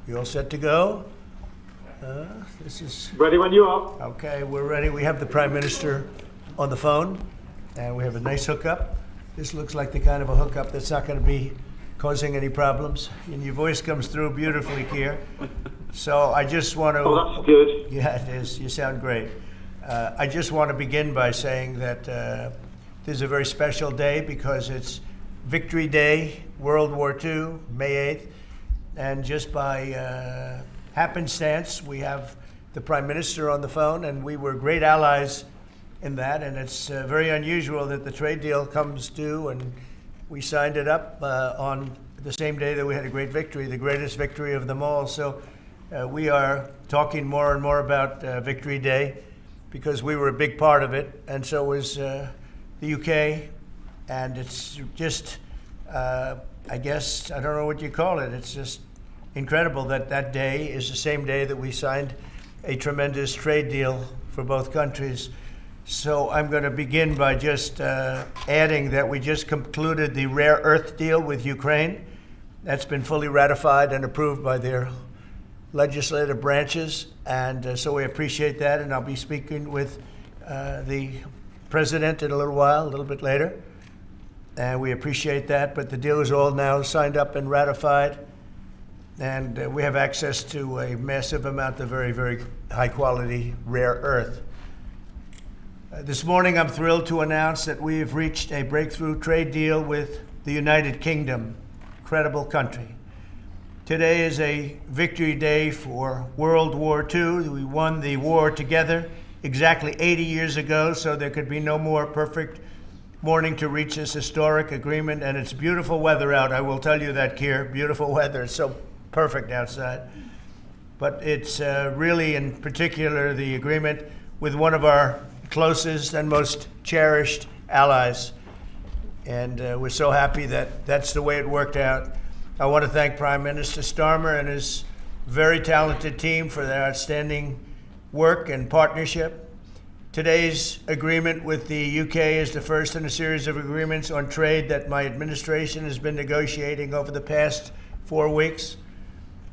You all set to go? This is Ready when you are. okay. We're ready. We have the Prime Minister on the phone, and we have a nice hookup. This looks like the kind of a hookup that's not going to be causing any problems. And your voice comes through beautifully here. So I just want to. Oh, that's good. Yeah, it is. You sound great. I just want to begin by saying that this is a very special day because it's Victory Day, World War II, May 8th. And just by happenstance, we have the Prime Minister on the phone, and we were great allies in that. And it's very unusual that the trade deal comes due, and we signed it up on the same day that we had a great victory, the greatest victory of them all. So we are talking more and more about Victory Day because we were a big part of it, and so was the UK. And it's just, I guess, I don't know what you call it. It's just incredible that that day is the same day that we signed a tremendous trade deal for both countries. So I'm going to begin by just adding that we just concluded the rare earth deal with Ukraine. That's been fully ratified and approved by their legislative branches, and so we appreciate that, and I'll be speaking with the president in a little while, a little bit later, and we appreciate that. But the deal is all now signed up and ratified, and we have access to a massive amount of very, very high quality rare earth. This morning I'm thrilled to announce that we have reached a breakthrough trade deal with the United Kingdom, incredible country. Today is a victory day for World War II. We won the war together exactly 80 years ago, so there could be no more perfect morning to reach this historic agreement. And it's beautiful weather out. I will tell you that, Keir. Beautiful weather. It's so perfect outside. But it's really, in particular, the agreement with one of our closest and most cherished allies. And we're so happy that that's the way it worked out. I want to thank Prime Minister Starmer and his very talented team for their outstanding work and partnership. Today's agreement with the UK is the first in a series of agreements on trade that my administration has been negotiating over the past 4 weeks.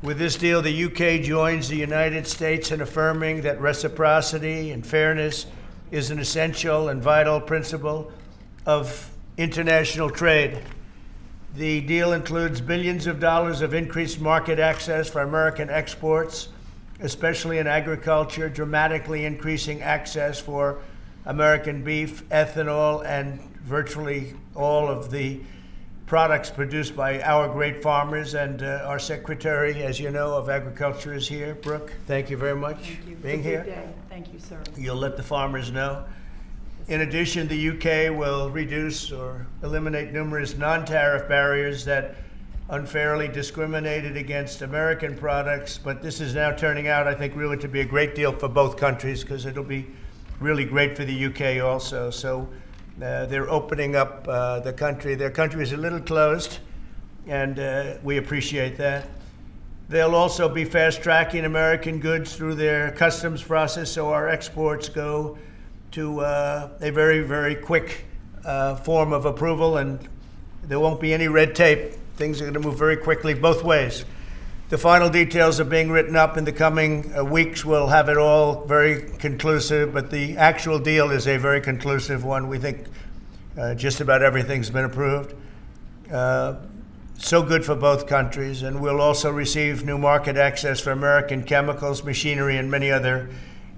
With this deal, the UK joins the United States in affirming that reciprocity and fairness is an essential and vital principle of international trade. The deal includes billions of dollars of increased market access for American exports, especially in agriculture, dramatically increasing access for American beef, ethanol, and virtually all of the products produced by our great farmers. And our Secretary, as you know, of Agriculture is here. Brooke, thank you very much for being here. Good day. Thank you, sir. You'll let the farmers know. In addition, the UK will reduce or eliminate numerous non-tariff barriers that unfairly discriminated against American products. But this is now turning out, I think, really to be a great deal for both countries because it'll be really great for the UK also. So they're opening up the country. Their country is a little closed, and we appreciate that. They'll also be fast-tracking American goods through their customs process, so our exports go to a very, very quick form of approval, and there won't be any red tape. Things are going to move very quickly both ways. The final details are being written up in the coming weeks. We'll have it all very conclusive, but the actual deal is a very conclusive one. We think just about everything's been approved. So good for both countries, and we'll also receive new market access for American chemicals, machinery, and many other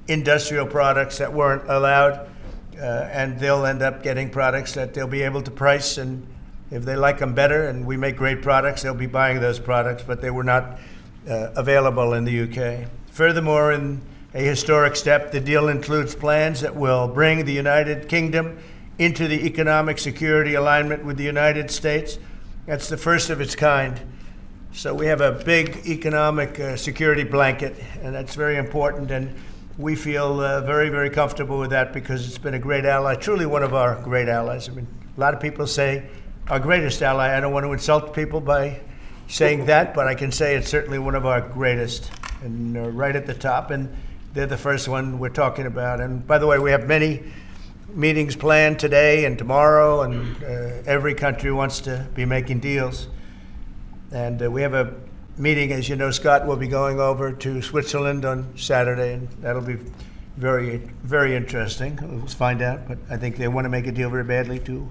industrial products that weren't allowed, and they'll end up getting products that they'll be able to price, and if they like them better and we make great products, they'll be buying those products, but they were not available in the UK. Furthermore, in a historic step, the deal includes plans that will bring the United Kingdom into the economic security alignment with the United States. That's the first of its kind. So we have a big economic security blanket, and that's very important. And we feel very, very comfortable with that because it's been a great ally, truly one of our great allies. I mean, a lot of people say our greatest ally. I don't want to insult people by saying that, but I can say it's certainly one of our greatest, and right at the top. And they're the first one we're talking about. And by the way, we have many meetings planned today and tomorrow, and every country wants to be making deals. And we have a meeting. As you know, Scott will be going over to Switzerland on Saturday, and that'll be very, very interesting. Let's find out, but I think they want to make a deal very badly too.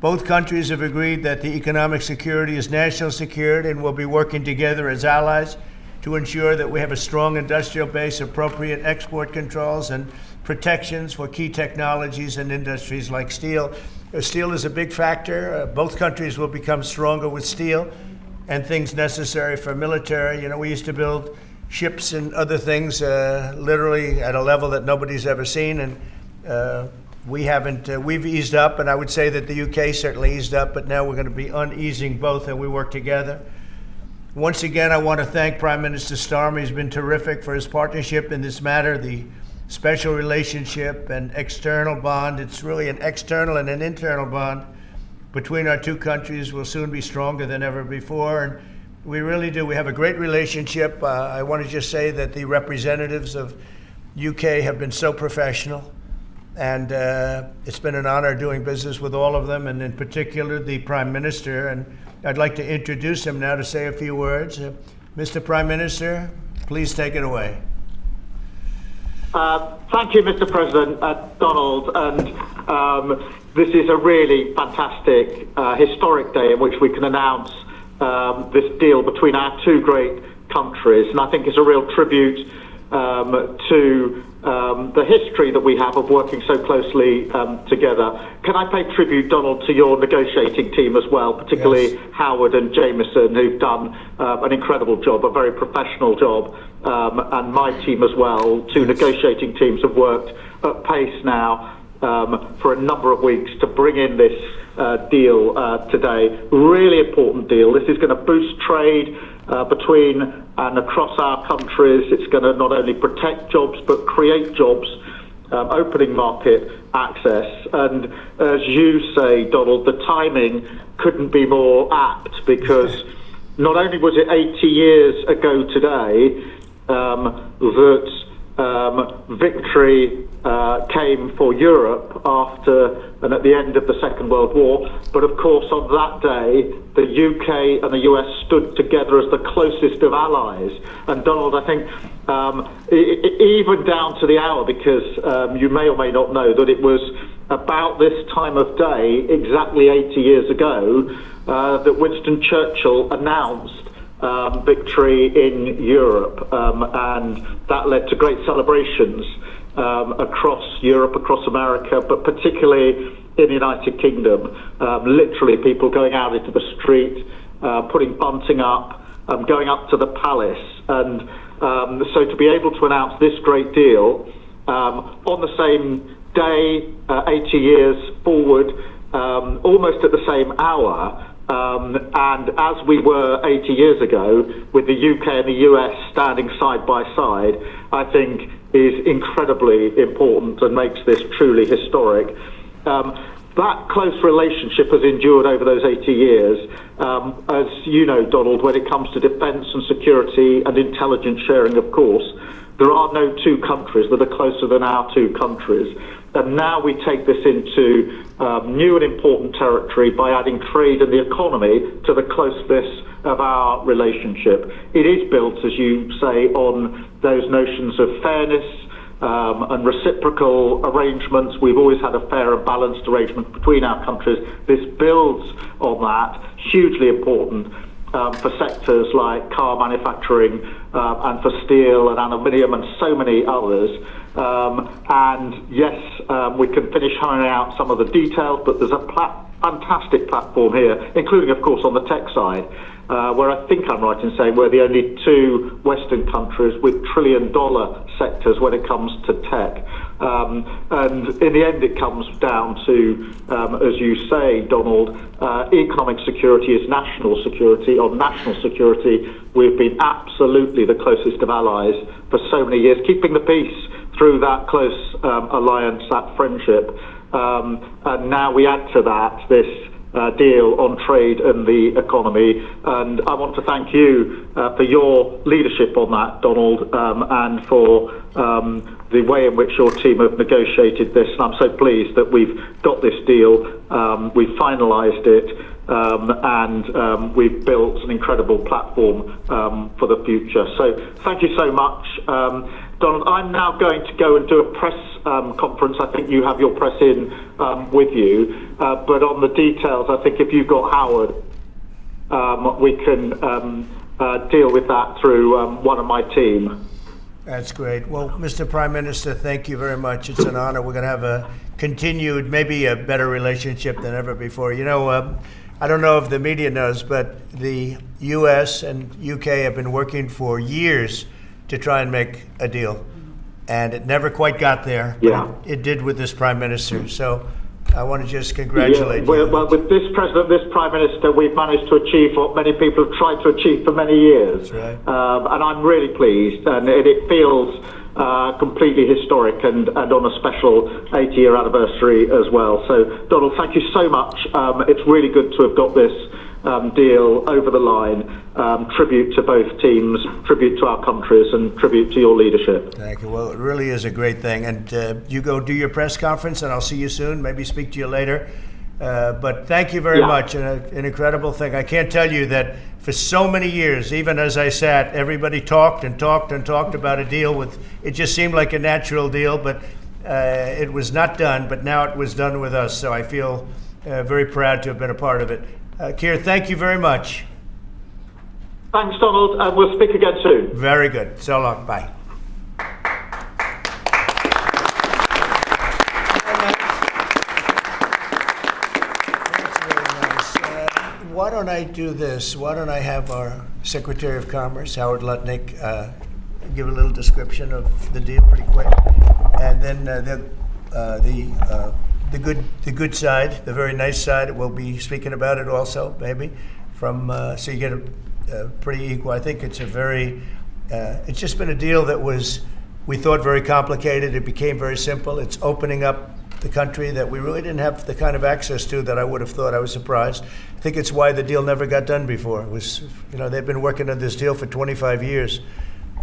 Both countries have agreed that the economic security is national security and will be working together as allies to ensure that we have a strong industrial base, appropriate export controls, and protections for key technologies and industries like steel. Steel is a big factor. Both countries will become stronger with steel and things necessary for military. You know, we used to build ships and other things literally at a level that nobody's ever seen, and we've eased up, and I would say that the UK certainly eased up, but now we're going to be uneasing both, and we work together. Once again, I want to thank Prime Minister Starmer. He's been terrific for his partnership in this matter, the special relationship and external bond. It's really an external and an internal bond between our two countries will soon be stronger than ever before, and we really do. We have a great relationship. I want to just say that the representatives of UK have been so professional, and it's been an honor doing business with all of them, and in particular the Prime Minister. And I'd like to introduce him now to say a few words. Mr. Prime Minister, please take it away. Thank you, Mr. President, Donald. And this is a really fantastic, historic day in which we can announce this deal between our two great countries. And I think it's a real tribute to the history that we have of working so closely together. Can I pay tribute, Donald, to your negotiating team as well, particularly yes. Howard and Jameson, who've done an incredible job, a very professional job, and my team as well. Two negotiating teams have worked at pace now for a number of weeks to bring in this deal today. Really important deal. This is going to boost trade between and across our countries. It's going to not only protect jobs but create jobs, opening market access. And as you say, Donald, the timing couldn't be more apt, because not only was it 80 years ago today that victory came for Europe after and at the end of the Second World War, but of course on that day the UK and the US stood together as the closest of allies. And Donald, I think even down to the hour, because you may or may not know that it was about this time of day, exactly 80 years ago, that Winston Churchill announced victory in Europe, and that led to great celebrations across Europe, across America, but particularly in the United Kingdom. Literally people going out into the street, putting bunting up, going up to the palace. And so to be able to announce this great deal on the same day, 80 years forward, almost at the same hour, and as we were 80 years ago, with the UK and the US standing side by side, I think is incredibly important and makes this truly historic. That close relationship has endured over those 80 years. As you know, Donald, when it comes to defence and security and intelligence sharing, of course, there are no two countries that are closer than our two countries. And now we take this into new and important territory by adding trade and the economy to the closeness of our relationship. It is built, as you say, on those notions of fairness and reciprocal arrangements. We've always had a fair and balanced arrangement between our countries. This builds on that, hugely important for sectors like car manufacturing and for steel and aluminium and so many others. And yes, we can finish hammering out some of the details, but there's a fantastic platform here, including, of course, on the tech side, where I think I'm right in saying we're the only two Western countries with trillion-dollar sectors when it comes to tech. And in the end, it comes down to, as you say, Donald, economic security is national security. On national security, we've been absolutely the closest of allies for so many years, keeping the peace through that close alliance, that friendship. And now we add to that this deal on trade and the economy. And I want to thank you for your leadership on that, Donald, and for the way in which your team have negotiated this. And I'm so pleased that we've got this deal, we've finalised it, and we've built an incredible platform for the future. So thank you so much. Donald, I'm now going to go and do a press conference. I think you have your press in with you, but on the details, I think if you've got Howard, we can deal with that through one of my team. That's great. Well, Mr. Prime Minister, thank you very much. It's an honor. We're going to have a continued, maybe a better relationship than ever before. You know, I don't know if the media knows, but the U.S. and U.K. have been working for years to try and make a deal. And it never quite got there. Yeah. It did with this Prime Minister. So I want to just congratulate you. Well, with this President, this Prime Minister, we've managed to achieve what many people have tried to achieve for many years. That's right. And I'm really pleased. And it feels completely historic and on a special 80-year anniversary as well. So, Donald, thank you so much. It's really good to have got this deal over the line. Tribute to both teams, tribute to our countries, and tribute to your leadership. Thank you. Well, it really is a great thing. And you go do your press conference, and I'll see you soon. Maybe speak to you later. But thank you very much. An incredible thing. I can't tell you that for so many years, even as I sat, everybody talked and talked and talked about a deal with, it just seemed like a natural deal, but it was not done. But now it was done with us. So I feel very proud to have been a part of it. Keir, thank you very much. Thanks, Donald, and we'll speak again soon. Very good. So long. Bye. Why don't I do this? Why don't I have our Secretary of Commerce, Howard Lutnick, give a little description of the deal pretty quick, and then the good side, the very nice side, we'll be speaking about it also, maybe, from so you get a pretty equal. I think it's a very, it's just been a deal that was, we thought, very complicated. It became very simple. It's opening up the country that we really didn't have the kind of access to that I would have thought. I was surprised. I think it's why the deal never got done before. It was, you know, they've been working on this deal for 25 years.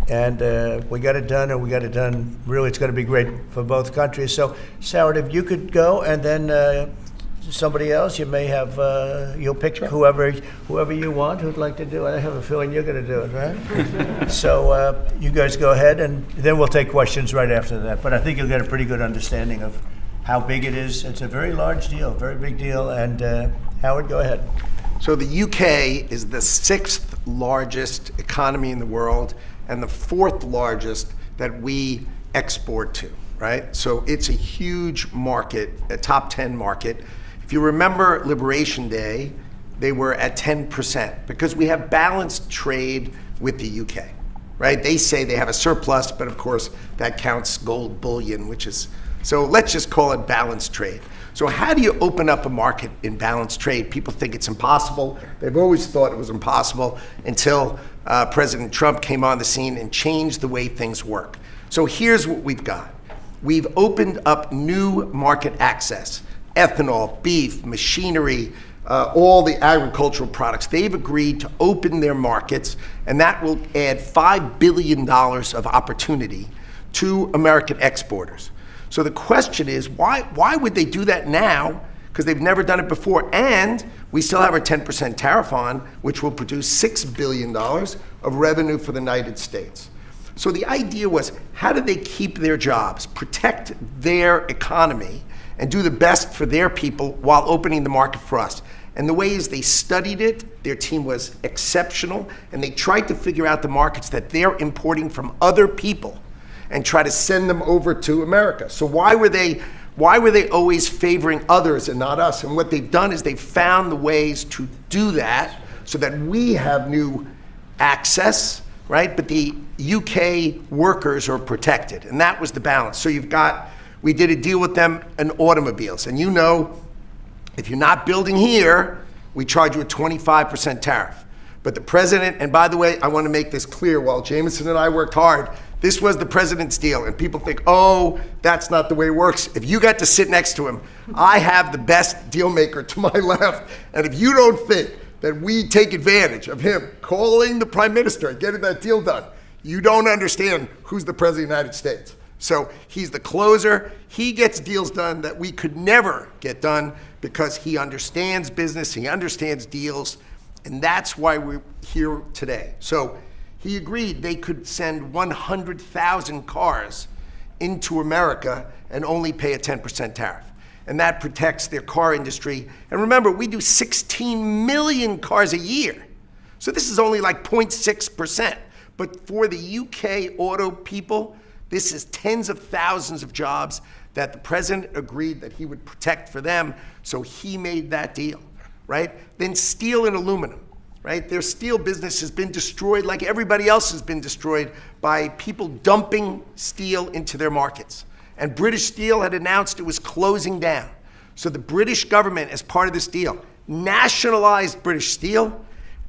And we got it done, and we got it done. Really, it's going to be great for both countries. So, Howard, if you could go, and then somebody else, you may have, you'll pick whoever you want who'd like to do it. I have a feeling you're going to do it, right? So you guys go ahead, and then we'll take questions right after that. But I think you'll get a pretty good understanding of how big it is. It's a very large deal, very big deal. And Howard, go ahead. So the UK is the 6th largest economy in the world and the 4th largest that we export to, right? So it's a huge market, a top 10 market. If you remember Liberation Day, they were at 10% because we have balanced trade with the UK, right? They say they have a surplus, but of course that counts gold bullion, which is, so let's just call it balanced trade. So how do you open up a market in balanced trade? People think it's impossible. They've always thought it was impossible until President Trump came on the scene and changed the way things work. So here's what we've got. We've opened up new market access, ethanol, beef, machinery, all the agricultural products. They've agreed to open their markets, and that will add $5 billion of opportunity to American exporters. So the question is, why would they do that now? Because they've never done it before, and we still have our 10% tariff on, which will produce $6 billion of revenue for the United States. So the idea was, how do they keep their jobs, protect their economy, and do the best for their people while opening the market for us? And the way is they studied it, their team was exceptional, and they tried to figure out the markets that they're importing from other people and try to send them over to America. So why were they always favoring others and not us? And what they've done is they've found the ways to do that so that we have new access, right? But the UK workers are protected, and that was the balance. So we did a deal with them in automobiles, and you know, if you're not building here, we charge you a 25% tariff. But the president, and by the way, I want to make this clear, while Jameson and I worked hard, this was the president's deal, and people think, oh, that's not the way it works. If you got to sit next to him, I have the best deal maker to my left, and if you don't think that we take advantage of him calling the prime minister and getting that deal done, you don't understand who's the president of the United States. So he's the closer. He gets deals done that we could never get done because he understands business, he understands deals, and that's why we're here today. So he agreed they could send 100,000 cars into America and only pay a 10% tariff. And that protects their car industry. And remember, we do 16 million cars a year. So this is only like 0.6%. But for the UK auto people, this is tens of thousands of jobs that the president agreed that he would protect for them. So he made that deal, right? Then steel and aluminum, right? Their steel business has been destroyed like everybody else has been destroyed by people dumping steel into their markets. And British Steel had announced it was closing down. So the British government, as part of this deal, nationalized British Steel,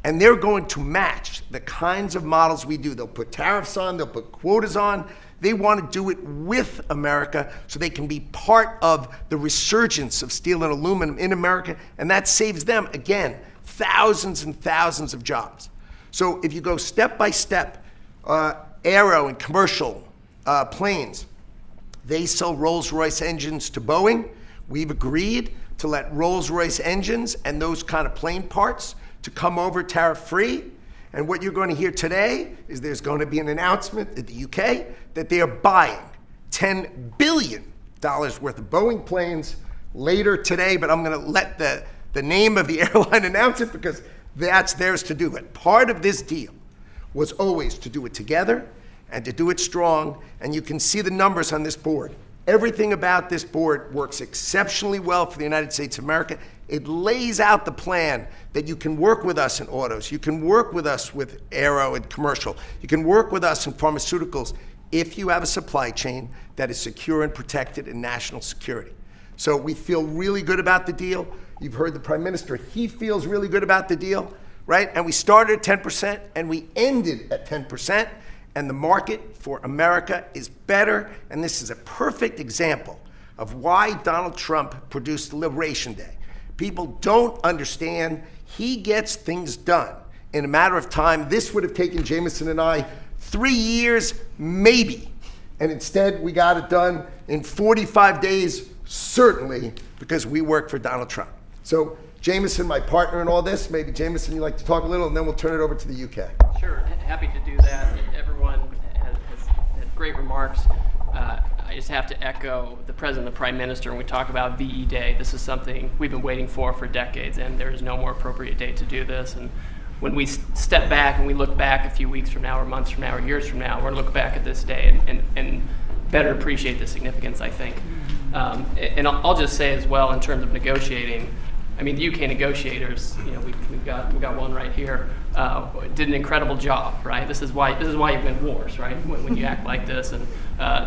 and they're going to match the kinds of models we do. They'll put tariffs on, they'll put quotas on. They want to do it with America so they can be part of the resurgence of steel and aluminum in America, and that saves them, again, thousands and thousands of jobs. So if you go step by step, aero and commercial planes, they sell Rolls-Royce engines to Boeing. We've agreed to let Rolls-Royce engines and those kind of plane parts to come over tariff-free. And what you're going to hear today is there's going to be an announcement at the UK that they are buying $10 billion worth of Boeing planes later today, but I'm going to let the name of the airline announce it because that's theirs to do it. Part of this deal was always to do it together and to do it strong, and you can see the numbers on this board. Everything about this board works exceptionally well for the United States of America. It lays out the plan that you can work with us in autos, you can work with us with aero and commercial, you can work with us in pharmaceuticals if you have a supply chain that is secure and protected in national security. So we feel really good about the deal. You've heard the Prime Minister, he feels really good about the deal, right? And we started at 10% and we ended at 10%. And the market for America is better, and this is a perfect example of why Donald Trump produced Liberation Day. People don't understand he gets things done in a matter of time. This would have taken Jameson and I 3 years, maybe. And instead, we got it done in 45 days, certainly, because we work for Donald Trump. So Jameson, my partner in all this, maybe Jameson, you'd like to talk a little, and then we'll turn it over to the UK. Sure, happy to do that. Everyone has had great remarks. I just have to echo the President and the Prime Minister when we talk about VE Day. This is something we've been waiting for decades, and there is no more appropriate day to do this. And when we step back and we look back a few weeks from now, or months from now, or years from now, we're going to look back at this day and better appreciate the significance, I think. And I'll just say as well, in terms of negotiating, I mean, the UK negotiators, you know, we've got one right here, did an incredible job, right? This is why you win wars, right? When you act like this, and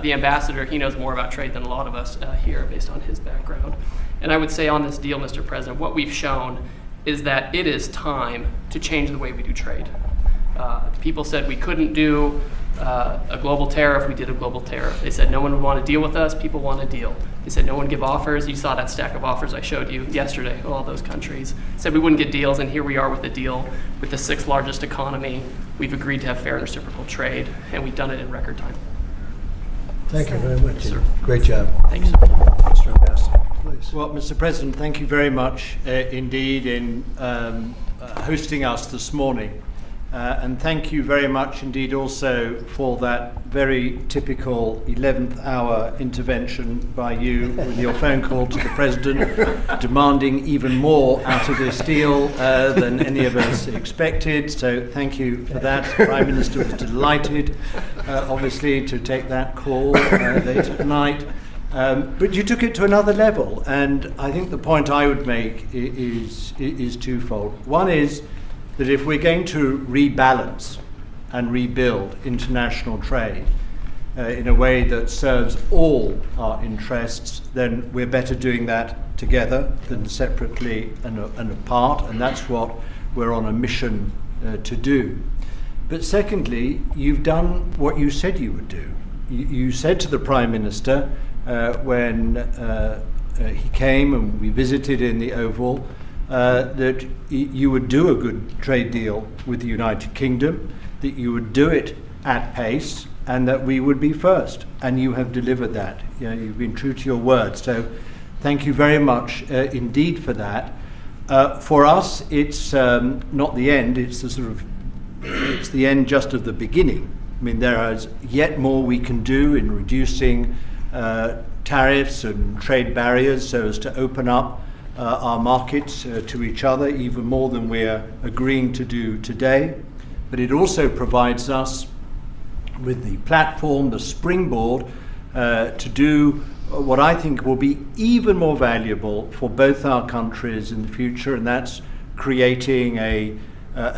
the ambassador, he knows more about trade than a lot of us here, based on his background. And I would say on this deal, Mr. President, what we've shown is that it is time to change the way we do trade. People said we couldn't do a global tariff. We did a global tariff. They said no one would want to deal with us. People want a deal. They said no one would give offers. You saw that stack of offers I showed you yesterday, all those countries. Said we wouldn't get deals, and here we are with a deal with the 6th largest economy. We've agreed to have fair and reciprocal trade, and we've done it in record time. Thank you very much. Sir. Great job. Thank you, sir. Mr. Ambassador, please. Well, Mr. President, thank you very much indeed in hosting us this morning. And thank you very much indeed also for that very typical 11th hour intervention by you with your phone call to the President, demanding even more out of this deal than any of us expected. So thank you for that. The Prime Minister was delighted, obviously, to take that call later tonight. But you took it to another level, and I think the point I would make is twofold. One is that if we're going to rebalance and rebuild international trade in a way that serves all our interests, then we're better doing that together than separately and apart, and that's what we're on a mission to do. But secondly, you've done what you said you would do. You said to the Prime Minister when he came and we visited in the Oval, that you would do a good trade deal with the United Kingdom, that you would do it at pace, and that we would be first. And you have delivered that. You know, you've been true to your word. So Thank you very much indeed for that. For us, it's not the end. It's it's the end just of the beginning. I mean, there is yet more we can do in reducing tariffs and trade barriers so as to open up our markets to each other even more than we're agreeing to do today. But it also provides us with the platform, the springboard, to do what I think will be even more valuable for both our countries in the future, and that's creating a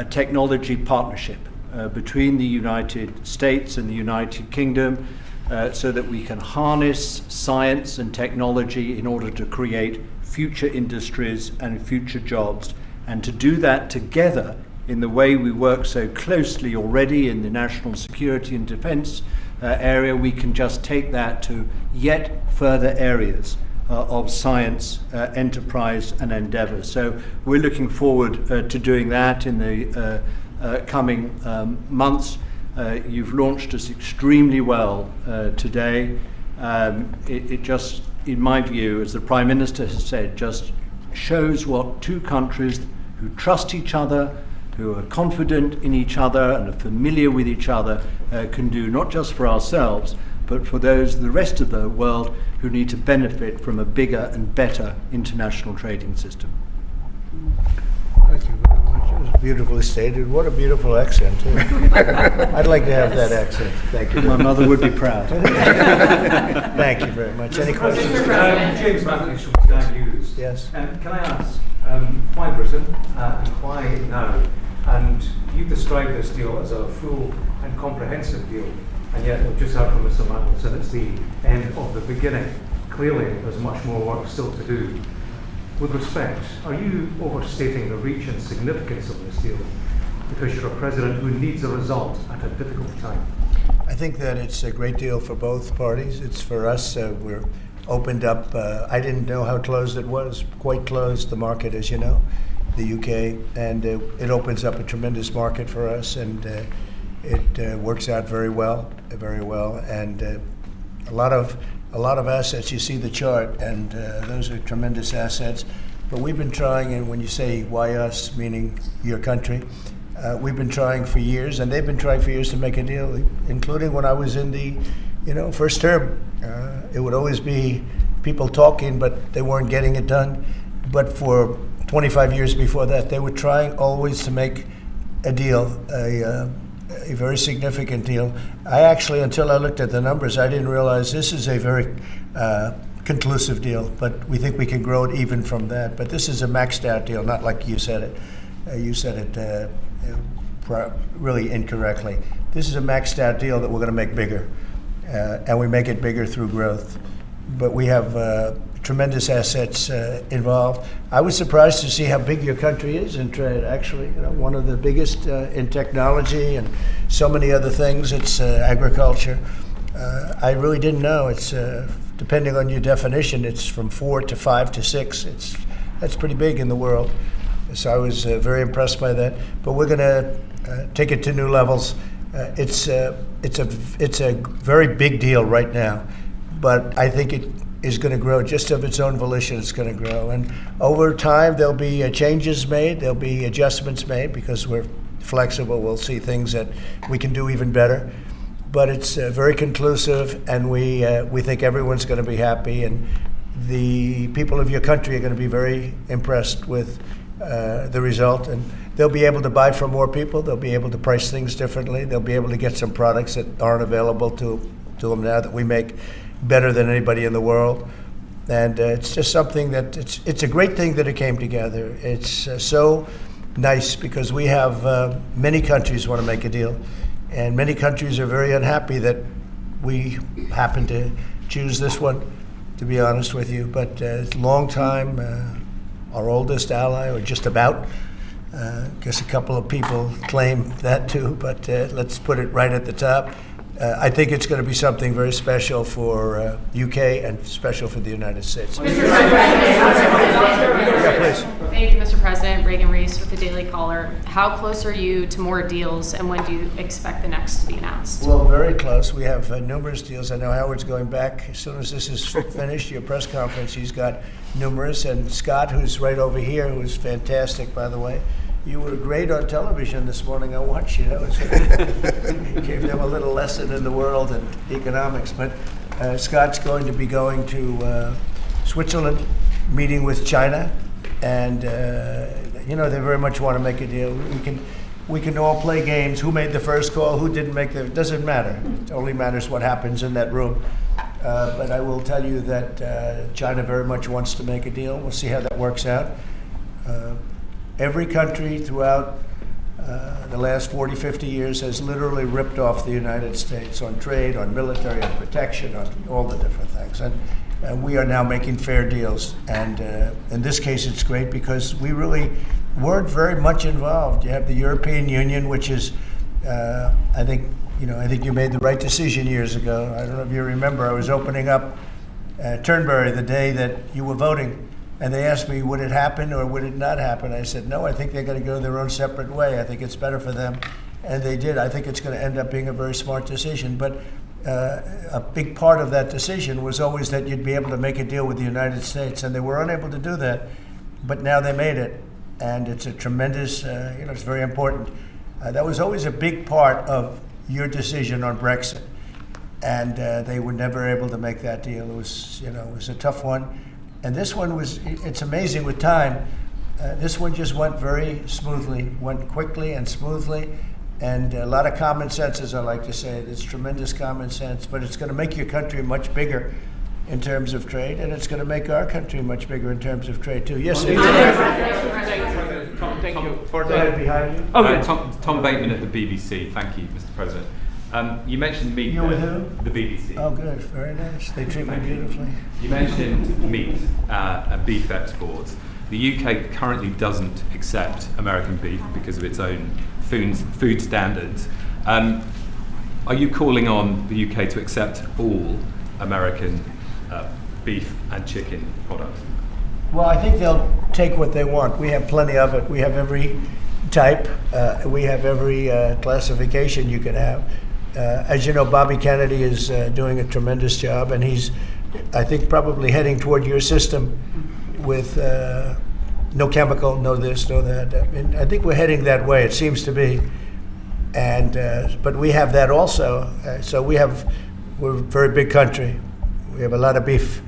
technology partnership between the United States and the United Kingdom, so that we can harness science and technology in order to create future industries and future jobs, and to do that together in the way we work so closely already in the national security and defense area. We can just take that to yet further areas of science, enterprise and endeavor. So we're looking forward to doing that in the coming months. You've launched us extremely well today. It just, in my view, as the Prime Minister has said, just shows what two countries who trust each other, who are confident in each other and are familiar with each other can do, not just for ourselves, but for the rest of the world who need to benefit from a bigger and better international trading system. Thank you very much. It was beautifully stated. What a beautiful accent, too. I'd like to have that accent. Thank you. My mother would be proud. Thank you very much. Any questions? James Matthews from Sky News. Yes. Can I ask, why Britain and why now? And you've described this deal as a full and comprehensive deal, and yet we've just heard from Mr. Mandelson, it's the end of the beginning. Clearly, there's much more work still to do. With respect, are you overstating the reach and significance of this deal because you're a president who needs a result at a difficult time? I think that it's a great deal for both parties. It's for us. We're opened up. I didn't know how closed it was. Quite closed, the market, as you know, the UK, and it opens up a tremendous market for us, and it works out very well, and a lot of assets. You see the chart, and those are tremendous assets. But we've been trying, and when you say why us, meaning your country, we've been trying for years, and they've been trying for years to make a deal, including when I was in the, first term. It would always be people talking, but they weren't getting it done. But for 25 years before that, they were trying always to make a deal, a very significant deal. I actually, until I looked at the numbers, I didn't realize this is a very conclusive deal, but we think we can grow it even from that. But this is a maxed out deal, not like you said it. You said it really incorrectly. This is a maxed out deal that we're going to make bigger, and we make it bigger through growth. But we have tremendous assets involved. I was surprised to see how big your country is in trade, actually. One of the biggest in technology and so many other things. It's agriculture. I really didn't know. It's depending on your definition, it's from 4 to 5 to 6. That's pretty big in the world. So I was very impressed by that. But we're going to take it to new levels. It's a very big deal right now, but I think it is going to grow just of its own volition. It's going to grow, and over time there'll be changes made, there'll be adjustments made because we're flexible. We'll see things that we can do even better, but it's very conclusive, and we think everyone's going to be happy, and the people of your country are going to be very impressed with the result, and they'll be able to buy from more people. They'll be able to price things differently. They'll be able to get some products that aren't available to them now that we make better than anybody in the world. And it's just something that it's a great thing that it came together. It's so nice because we have many countries want to make a deal, and many countries are very unhappy that we happen to choose this one, to be honest with you. But it's a long time, our oldest ally, or just about. I guess a couple of people claim that too, but let's put it right at the top. I think it's going to be something very special for UK and special for the United States. Yeah, please. Thank you, Mr. President. Reagan Reese with the Daily Caller. How close are you to more deals, and when do you expect the next to be announced? Well, very close. We have numerous deals. I know Howard's going back. As soon as this is finished, your press conference, he's got numerous. And Scott, who's right over here, who's fantastic, by the way. You were great on television this morning. I watched you. That was you gave them a little lesson in the world and economics. But Scott's going to be going to Switzerland, meeting with China, and they very much want to make a deal. We can all play games. Who made the first call? Who didn't make the? It doesn't matter. It only matters what happens in that room. But I will tell you that China very much wants to make a deal. We'll see how that works out. Every country throughout the last 40, 50 years has literally ripped off the United States on trade, on military, on protection, on all the different things. And we are now making fair deals. And in this case, it's great because we really weren't very much involved. You have the European Union, which is, I think you made the right decision years ago. I don't know if you remember, I was opening up Turnberry the day that you were voting. And they asked me, would it happen or would it not happen? I said, no, I think they're going to go their own separate way. I think it's better for them. And they did. I think it's going to end up being a very smart decision. But a big part of that decision was always that you'd be able to make a deal with the United States. And they were unable to do that. But now they made it. And it's a tremendous, it's very important. That was always a big part of your decision on Brexit. And they were never able to make that deal. It was a tough one. And this one it's amazing with time. This one just went very smoothly, went quickly and smoothly, and a lot of common sense, as I like to say. It's tremendous common sense, but it's going to make your country much bigger in terms of trade, and it's going to make our country much bigger in terms of trade, too. Yes, sir. Thank you. Go ahead, behind you. Tom Bateman at the BBC. Thank you, Mr. President. You mentioned meat. You with who? The BBC. Oh, good. Very nice. They treat me beautifully. You mentioned meat and beef exports. The UK currently doesn't accept American beef because of its own food standards. Are you calling on the UK to accept all American beef and chicken products? Well, I think they'll take what they want. We have plenty of it. We have every type. We have every classification you can have. As you know, Bobby Kennedy is doing a tremendous job, and he's, I think, probably heading toward your system with no chemical, no this, no that. I think we're heading that way. It seems to be, and but we have that also. So we're a very big country. We have a lot of beef.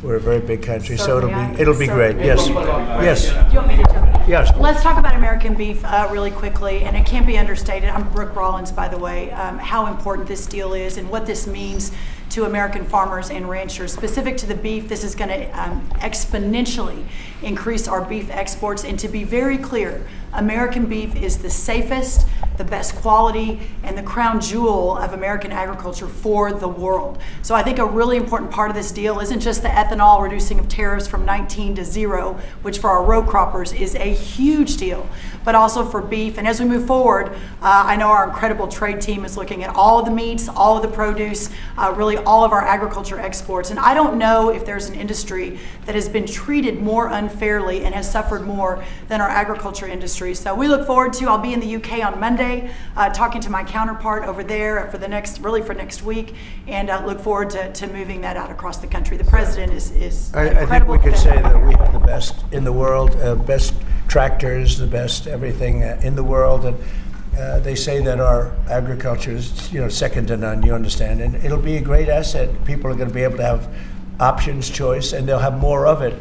We're a very big country, so it'll be great. Yes, yes. You want me to jump in? Yes. Let's talk about American beef really quickly, and it can't be understated. I'm Brooke Rollins, by the way, how important this deal is and what this means to American farmers and ranchers. Specific to the beef, this is going to exponentially increase our beef exports. And to be very clear, American beef is the safest, the best quality, and the crown jewel of American agriculture for the world. So I think a really important part of this deal isn't just the ethanol reducing of tariffs from 19 to 0, which for our row croppers is a huge deal, but also for beef. And as we move forward, I know our incredible trade team is looking at all of the meats, all of the produce, really all of our agriculture exports. And I don't know if there's an industry that has been treated more unfairly and has suffered more than our agriculture industry. So we look forward to, I'll be in the UK on Monday, talking to my counterpart over there for next week, and look forward to moving that out across the country. The president is I think we could say that we have the best in the world, best tractors, the best everything in the world, and they say that our agriculture is, second to none. You understand, and it'll be a great asset. People are going to be able to have options, choice, and they'll have more of it,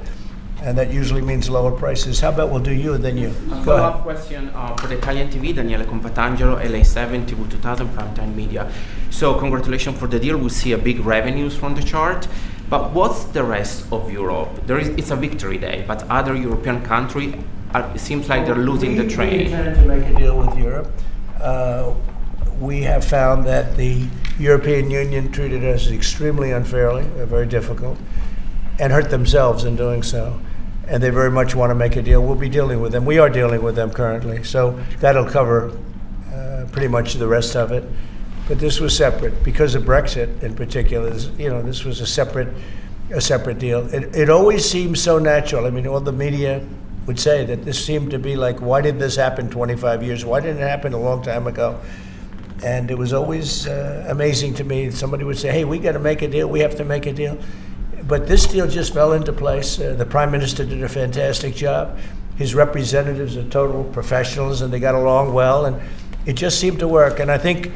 and that usually means lower prices. How about we'll do you and then you? A Go follow-up ahead. question for the Italian TV, Daniele Compatangelo, LA7, TV 2000, Primetime Media. So congratulations for the deal. We see a big revenues from the chart. But what's the rest of Europe? It's a victory day, but other European countries, it seems like they're losing the We train. intend to make a deal with Europe. We have found that the European Union treated us extremely unfairly, very difficult, and hurt themselves in doing so. And they very much want to make a deal. We'll be dealing with them. We are dealing with them currently. So that'll cover pretty much the rest of it. but this was separate because of Brexit in particular. This was a separate deal. It always seems so natural. I mean, all the media would say that this seemed to be like, why did this happen 25 years? Why didn't it happen a long time ago? And it was always amazing to me. Somebody would say, hey, we got to make a deal. We have to make a deal. But this deal just fell into place. The Prime Minister did a fantastic job. His representatives are total professionals, and they got along well, and it just seemed to work. And I think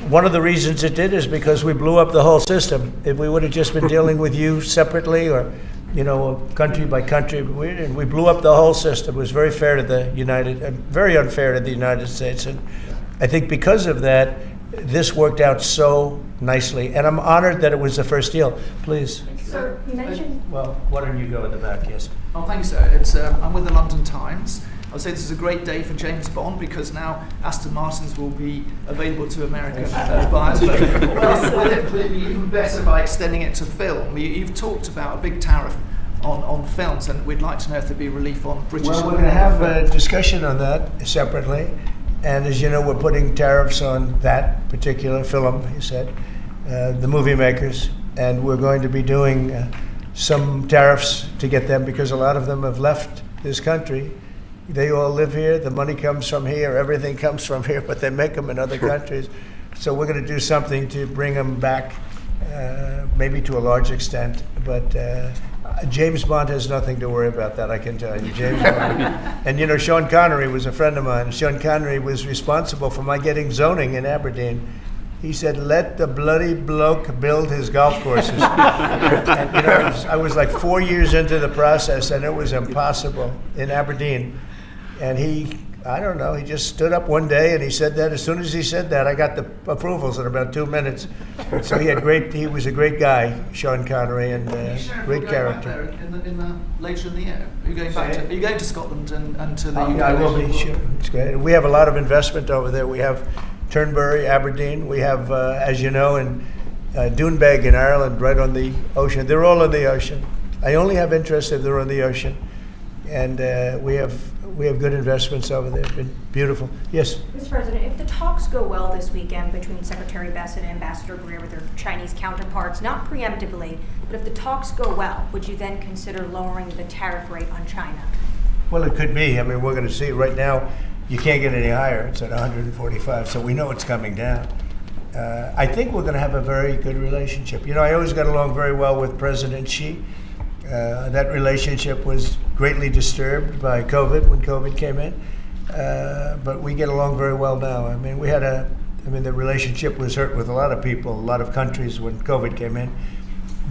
one of the reasons it did is because we blew up the whole system. If we would have just been dealing with you separately or, country by country, we blew up the whole system. It was very fair to very unfair to the United States. And I think because of that, this worked out so nicely. And I'm honored that it was the first deal. Please. Sir, you mentioned... Well, why don't you go in the back, yes? Oh, thank you, sir. I'm with the London Times. I would say this is a great day for James Bond because now Aston Martins will be available to American buyers. But will it be even better by extending it to film? You've talked about a big tariff on films, and we'd like to know if there'd be relief on British... Well, we're going to have a discussion on that separately. And as you know, we're putting tariffs on that particular film, you said, the movie makers. And we're going to be doing some tariffs to get them because a lot of them have left this country. They all live here. The money comes from here. Everything comes from here, but they make them in other countries. So we're going to do something to bring them back, maybe to a large extent. But James Bond has nothing to worry about that, I can tell you. James Bond. And Sean Connery was a friend of mine. Sean Connery was responsible for my getting zoning in Aberdeen. He said, let the bloody bloke build his golf courses. And, I was like 4 years into the process, and it was impossible in Aberdeen. And he just stood up one day and he said that. As soon as he said that, I got the approvals in about 2 minutes. So he was a great guy, Sean Connery, and great character. Later in the year, are you going to Scotland and to the UK? I will be, sure. It's great. We have a lot of investment over there. We have Turnberry, Aberdeen. We have, as you know, in Doonbeg in Ireland, right on the ocean. They're all on the ocean. I only have interest if they're on the ocean. And we have good investments over there. It's been beautiful. Yes? Mr. President, if the talks go well this weekend between Secretary Bessent and Ambassador Greer with their Chinese counterparts, not preemptively, but if the talks go well, would you then consider lowering the tariff rate on China? Well, it could be. I mean, we're going to see. Right now, you can't get any higher. It's at 145, so we know it's coming down. I think we're going to have a very good relationship. I always got along very well with President Xi. That relationship was greatly disturbed by COVID when COVID came in, but we get along very well now. I mean, the relationship was hurt with a lot of people, a lot of countries when COVID came in.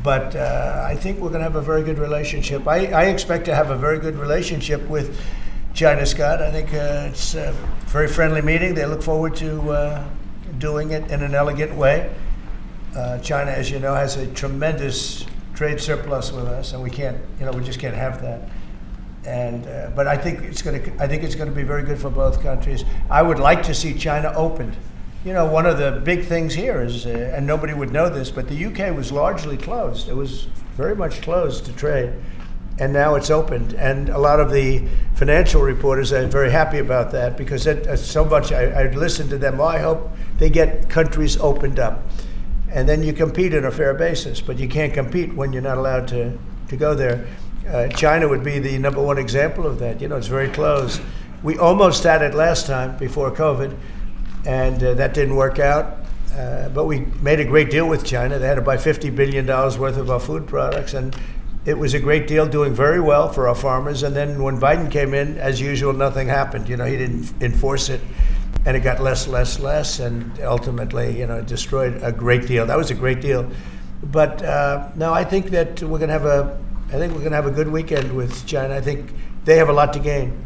But I think we're going to have a very good relationship. I expect to have a very good relationship with China, Scott. I think it's a very friendly meeting. They look forward to doing it in an elegant way. China, as you know, has a tremendous trade surplus with us, and we just can't have that. And but I think it's going to be very good for both countries. I would like to see China opened. One of the big things here is, and nobody would know this, but the UK was largely closed. It was very much closed to trade, and now it's opened. And a lot of the financial reporters are very happy about that because so much. I listened to them. I hope they get countries opened up. And then you compete on a fair basis, but you can't compete when you're not allowed to go there. China would be the number one example of that. It's very closed. We almost had it last time before COVID, and that didn't work out. But we made a great deal with China. They had to buy $50 billion worth of our food products, and it was a great deal, doing very well for our farmers. And then when Biden came in, as usual, nothing happened. He didn't enforce it. And it got less, and ultimately, destroyed a great deal. That was a great deal. But no, I think that we're going to have a good weekend with China. I think they have a lot to gain.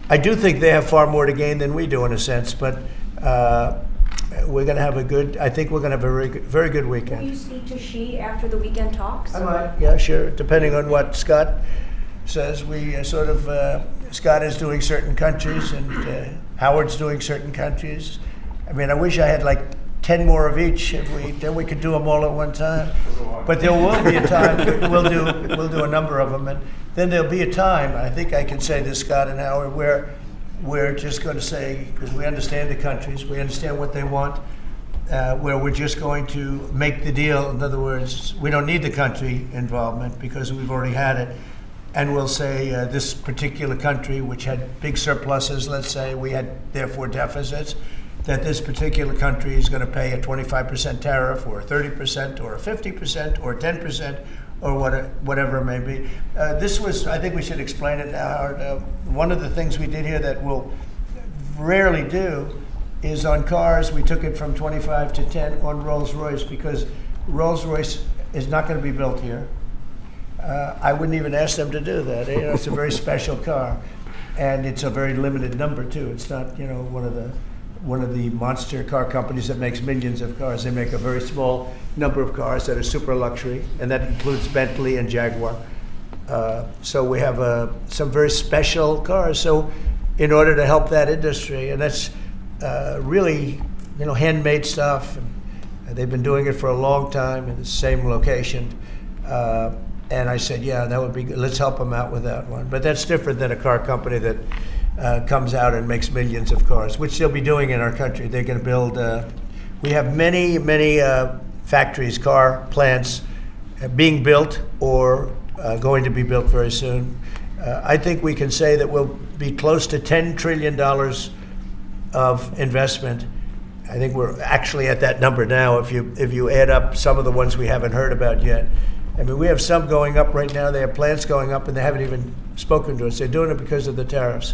I do think they have far more to gain than we do, in a sense. But we're going to have I think we're going to have a very good, very good weekend. Will you speak to Xi after the weekend talks? I might. Yeah, sure. Depending on what Scott says, we Scott is doing certain countries and Howard's doing certain countries. I mean, I wish I had like 10 more of each. Then we could do them all at one time. But there will be a time. We'll do a number of them, and then there'll be a time. I think I can say this, Scott and Howard, where we're just going to say, because we understand the countries, we understand what they want. where we're just going to make the deal. In other words, we don't need the country involvement because we've already had it. And we'll say this particular country, which had big surpluses, let's say, we had therefore deficits, that this particular country is going to pay a 25% tariff or a 30% or a 50% or 10% or whatever it may be. This was, I think we should explain it now, Howard. One of the things we did here that we'll rarely do is on cars, we took it from 25 to 10 on Rolls-Royce because Rolls-Royce is not going to be built here. I wouldn't even ask them to do that. You know, it's a very special car, and it's a very limited number too. It's not, you know, one of the monster car companies that makes millions of cars. They make a very small number of cars that are super luxury, and that includes Bentley and Jaguar. So we have some very special cars. So in order to help that industry, and that's really, you know, handmade stuff. And they've been doing it for a long time in the same location. And I said, yeah, that would be good. Let's help them out with that one. But that's different than a car company that comes out and makes millions of cars, which they'll be doing in our country. They're going to build, we have many factories, car plants being built or going to be built very soon. I think we can say that we'll be close to $10 trillion of investment. I think we're actually at that number now if you add up some of the ones we haven't heard about yet. I mean, we have some going up right now. They have plants going up, and they haven't even spoken to us. They're doing it because of the tariffs.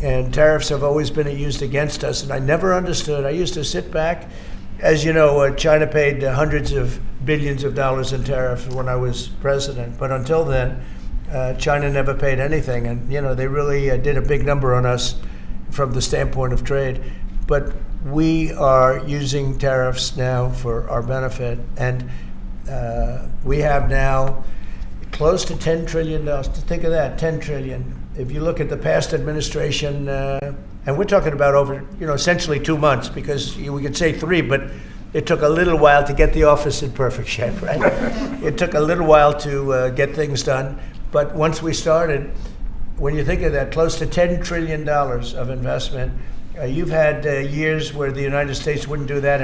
And tariffs have always been used against us, and I never understood. I used to sit back. As you know, China paid hundreds of billions of dollars in tariffs when I was president. But until then, China never paid anything. And, you know, they really did a big number on us from the standpoint of trade. But we are using tariffs now for our benefit. And we have now close to $10 trillion. Think of that, $10 trillion. If you look at the past administration, and we're talking about over, you know, essentially 2 months, because we could say 3, but it took a little while to get the office in perfect shape, right? It took a little while to get things done. But once we started, when you think of that, close to $10 trillion of investment, you've had years where the United States wouldn't do that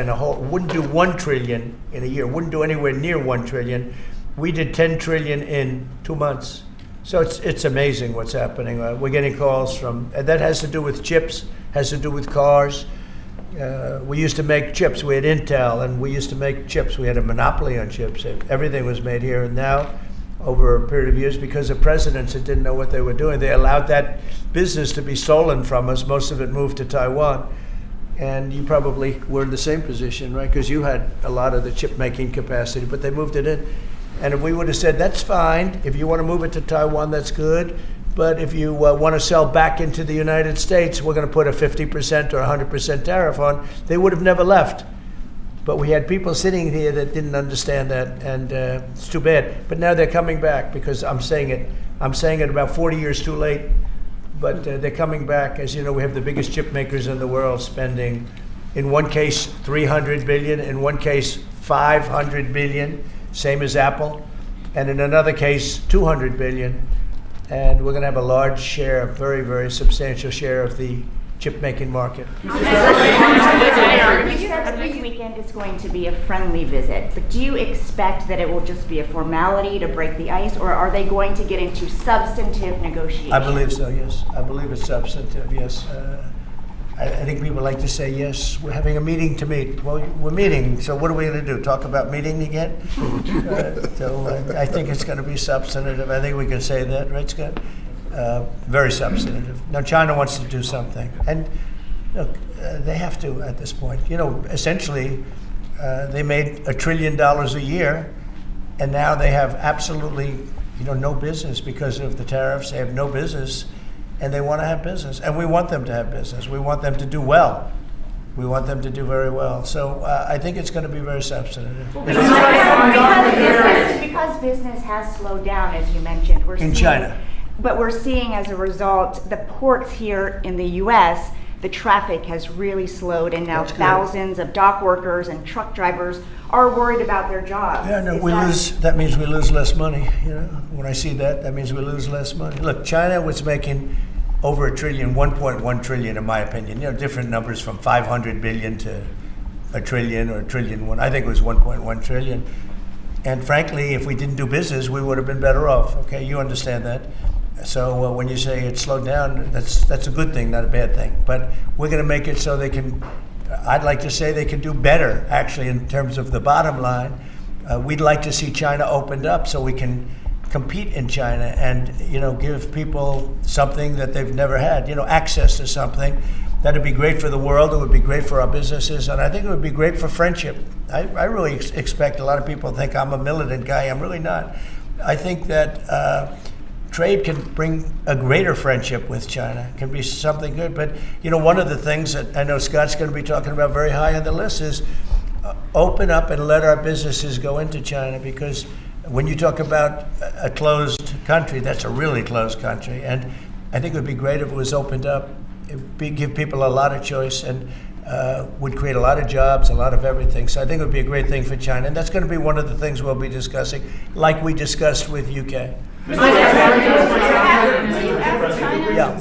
wouldn't do $1 trillion in a year, wouldn't do anywhere near $1 trillion. We did $10 trillion in 2 months. So it's amazing what's happening. We're getting calls from, and that has to do with chips, has to do with cars. We used to make chips. We had Intel, and we used to make chips. We had a monopoly on chips. Everything was made here. And now, over a period of years, because of presidents that didn't know what they were doing, they allowed that business to be stolen from us. Most of it moved to Taiwan. And you probably were in the same position, right? Because you had a lot of the chip making capacity, but they moved it in. And if we would have said, that's fine, if you want to move it to Taiwan, that's good. But if you want to sell back into the United States, we're going to put a 50% or 100% tariff on, they would have never left. But we had people sitting here that didn't understand that, and it's too bad. But now they're coming back because I'm saying it about 40 years too late. But they're coming back. As you know, we have the biggest chip makers in the world spending, in one case, $300 billion, in one case, $500 billion, same as Apple, and in another case, $200 billion. And we're going to have a large share, a very, very substantial share of the chip-making market. This weekend is going to be a friendly visit, but do you expect that it will just be a formality to break the ice, or are they going to get into substantive negotiations? I believe so, yes. I believe it's substantive, yes. I think people like to say, yes, we're having a meeting to meet. Well, we're meeting, so what are we going to do? Talk about meeting again? So I think it's going to be substantive. I think we can say that, right, Scott? Very substantive. Now, China wants to do something. And look, they have to at this point. You know, essentially, they made $1 trillion a year, and now they have absolutely, you know, no business because of the tariffs. They have no business. And they want to have business, and we want them to have business. We want them to do well. We want them to do very well. So I think it's going to be very substantive. Because business has slowed down, as you mentioned. In China. But we're seeing as a result, the ports here in the U.S., the traffic has really slowed, and now thousands of dock workers and truck drivers are worried about their jobs. Yeah, no, that means we lose less money. You know, when I see that means we lose less money. Look, China was making over $1 trillion, 1.1 trillion, in my opinion. You know, different numbers from 500 billion to 1 trillion or 1 trillion one. I think it was 1.1 trillion. And frankly, if we didn't do business, we would have been better off. Okay, you understand that. So when you say it slowed down, that's a good thing, not a bad thing. But we're going to make it so they can. I'd like to say they can do better, actually, in terms of the bottom line. We'd like to see China opened up so we can compete in China and, give people something that they've never had, access to something. That'd be great for the world. It would be great for our businesses. And I think it would be great for friendship. I really expect a lot of people think I'm a militant guy. I'm really not. I think that trade can bring a greater friendship with China. It can be something good. But, one of the things that I know Scott's going to be talking about very high on the list is open up and let our businesses go into China, because when you talk about a closed country, that's a really closed country. And I think it would be great if it was opened up. It would give people a lot of choice and would create a lot of jobs, a lot of everything. So I think it would be a great thing for China. And that's going to be one of the things we'll be discussing, like we discussed with UK. Yeah,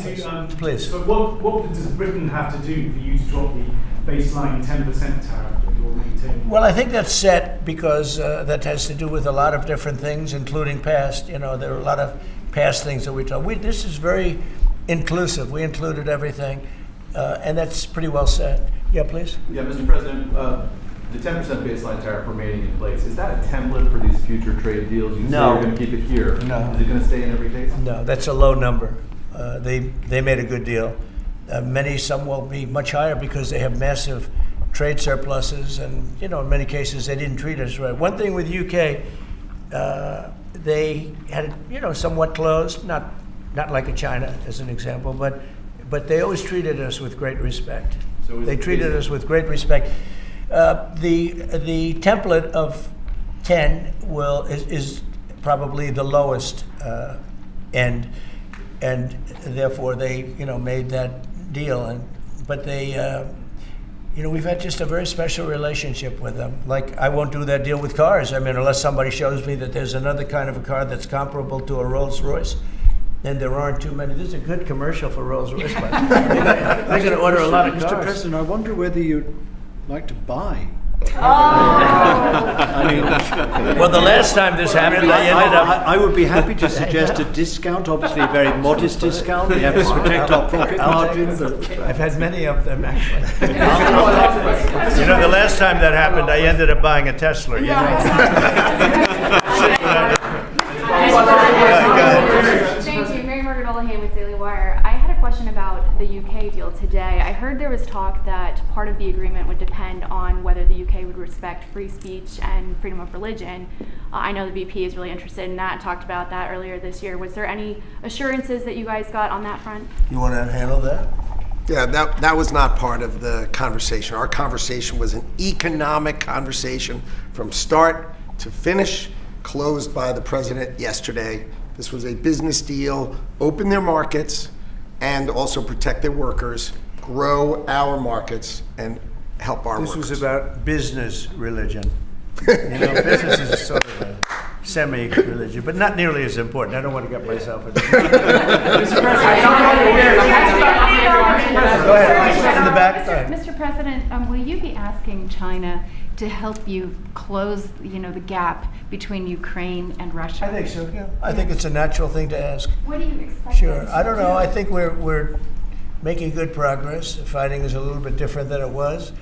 please. So what does Britain have to do for you to drop the baseline 10% tariff that you're maintaining? Well, I think that's set because that has to do with a lot of different things, including past. There are a lot of past things that we talk. This is very inclusive. We included everything, and that's pretty well set. Yeah, please. Yeah, Mr. President, the 10% baseline tariff remaining in place, is that a template for these future trade deals? You say you're going to keep it here. No. Is it going to stay in every case? No, that's a low number. They made a good deal. Some will be much higher because they have massive trade surpluses, and in many cases they didn't treat us right. One thing with UK, they had somewhat closed, not like a China as an example, but they always treated us with great respect. So they treated us with great respect. The template of 10 is probably the lowest end, and therefore they made that deal. But they we've had just a very special relationship with them. Like, I won't do that deal with cars. Unless somebody shows me that there's another kind of a car that's comparable to a Rolls Royce. And there aren't too many. This is a good commercial for Rolls Royce. They're going to order a lot of cars. Mr. President, I wonder whether you'd like to buy. Well, the last time this happened, I ended up. I would be happy to suggest a discount, obviously a very modest discount. We have to protect our profit margins. I've had many of them, actually. The last time that happened, I ended up buying a Tesla. Thank you. Mary Margaret Olahan with Daily Wire. I had a question about the UK deal today. I heard there was talk that part of the agreement would depend on whether the UK would respect free speech and freedom of religion. I know the VP is really interested in that, talked about that earlier this year. Was there any assurances that you guys got on that front? You want to handle that? Yeah, that was not part of the conversation. Our conversation was an economic conversation from start to finish, closed by the president yesterday. This was a business deal, open their markets and also protect their workers, grow our markets, and help our workers. This was about business religion. Business is sort of a semi-religion, but not nearly as important. I don't want to get myself into Go ahead, in the back. Mr. President, will you be asking China to help you close, the gap between Ukraine and Russia? I think so, yeah. I think it's a natural thing to ask. What do you expect? Sure. I don't know. I think we're making good progress. The fighting is a little bit different than it was.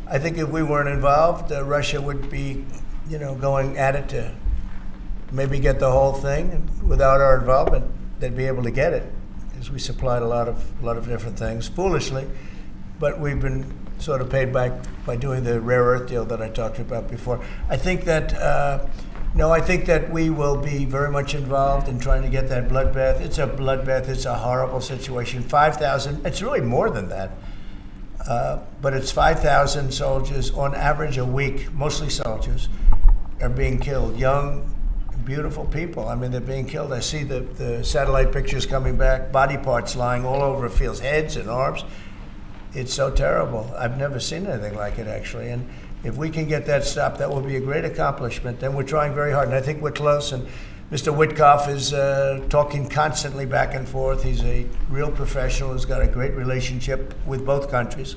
I think if we weren't involved, Russia would be, going at it to maybe get the whole thing. And without our involvement, they'd be able to get it, because we supplied a lot of different things, foolishly. But we've been sort of paid back by doing the rare earth deal that I talked about before. I think that I think that we will be very much involved in trying to get that bloodbath. It's a bloodbath. It's a horrible situation. 5,000. It's really more than that. But it's 5,000 soldiers on average a week, mostly soldiers, are being killed. Young, beautiful people. They're being killed. I see the satellite pictures coming back, body parts lying all over fields, heads and arms. It's so terrible. I've never seen anything like it, actually. And if we can get that stopped, that will be a great accomplishment. And we're trying very hard. And I think we're close. And Mr. Witkoff is talking constantly back and forth. He's a real professional who's got a great relationship with both countries.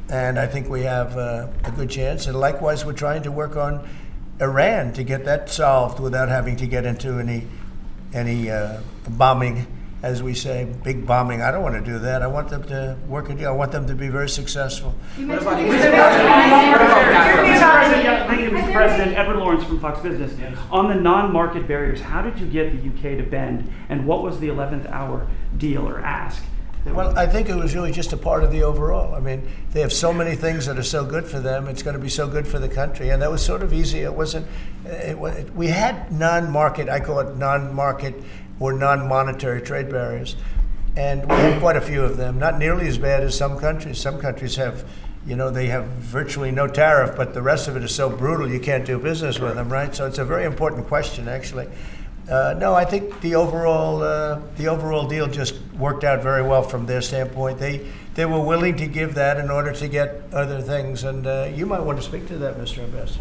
and I think we have a good chance. And likewise, we're trying to work on Iran to get that solved without having to get into any bombing, as we say, big bombing. I don't want to do that. I want them to work a deal. I want them to be very successful. Mr. President, Edward Lawrence from Fox Business. On the non-market barriers, how did you get the UK to bend, and what was the 11th hour deal or ask? Well, I think it was really just a part of the overall. I mean, they have so many things that are so good for them. It's going to be so good for the country, and that was sort of easy. It wasn't. We had non-market. I call it non-market or non-monetary trade barriers, and we had quite a few of them. Not nearly as bad as some countries. Some countries have, they have virtually no tariff, but the rest of it is so brutal you can't do business with them, right? So it's a very important question, actually. No, I think the overall deal just worked out very well from their standpoint. They were willing to give that in order to get other things, and you might want to speak to that, Mr. Ambassador.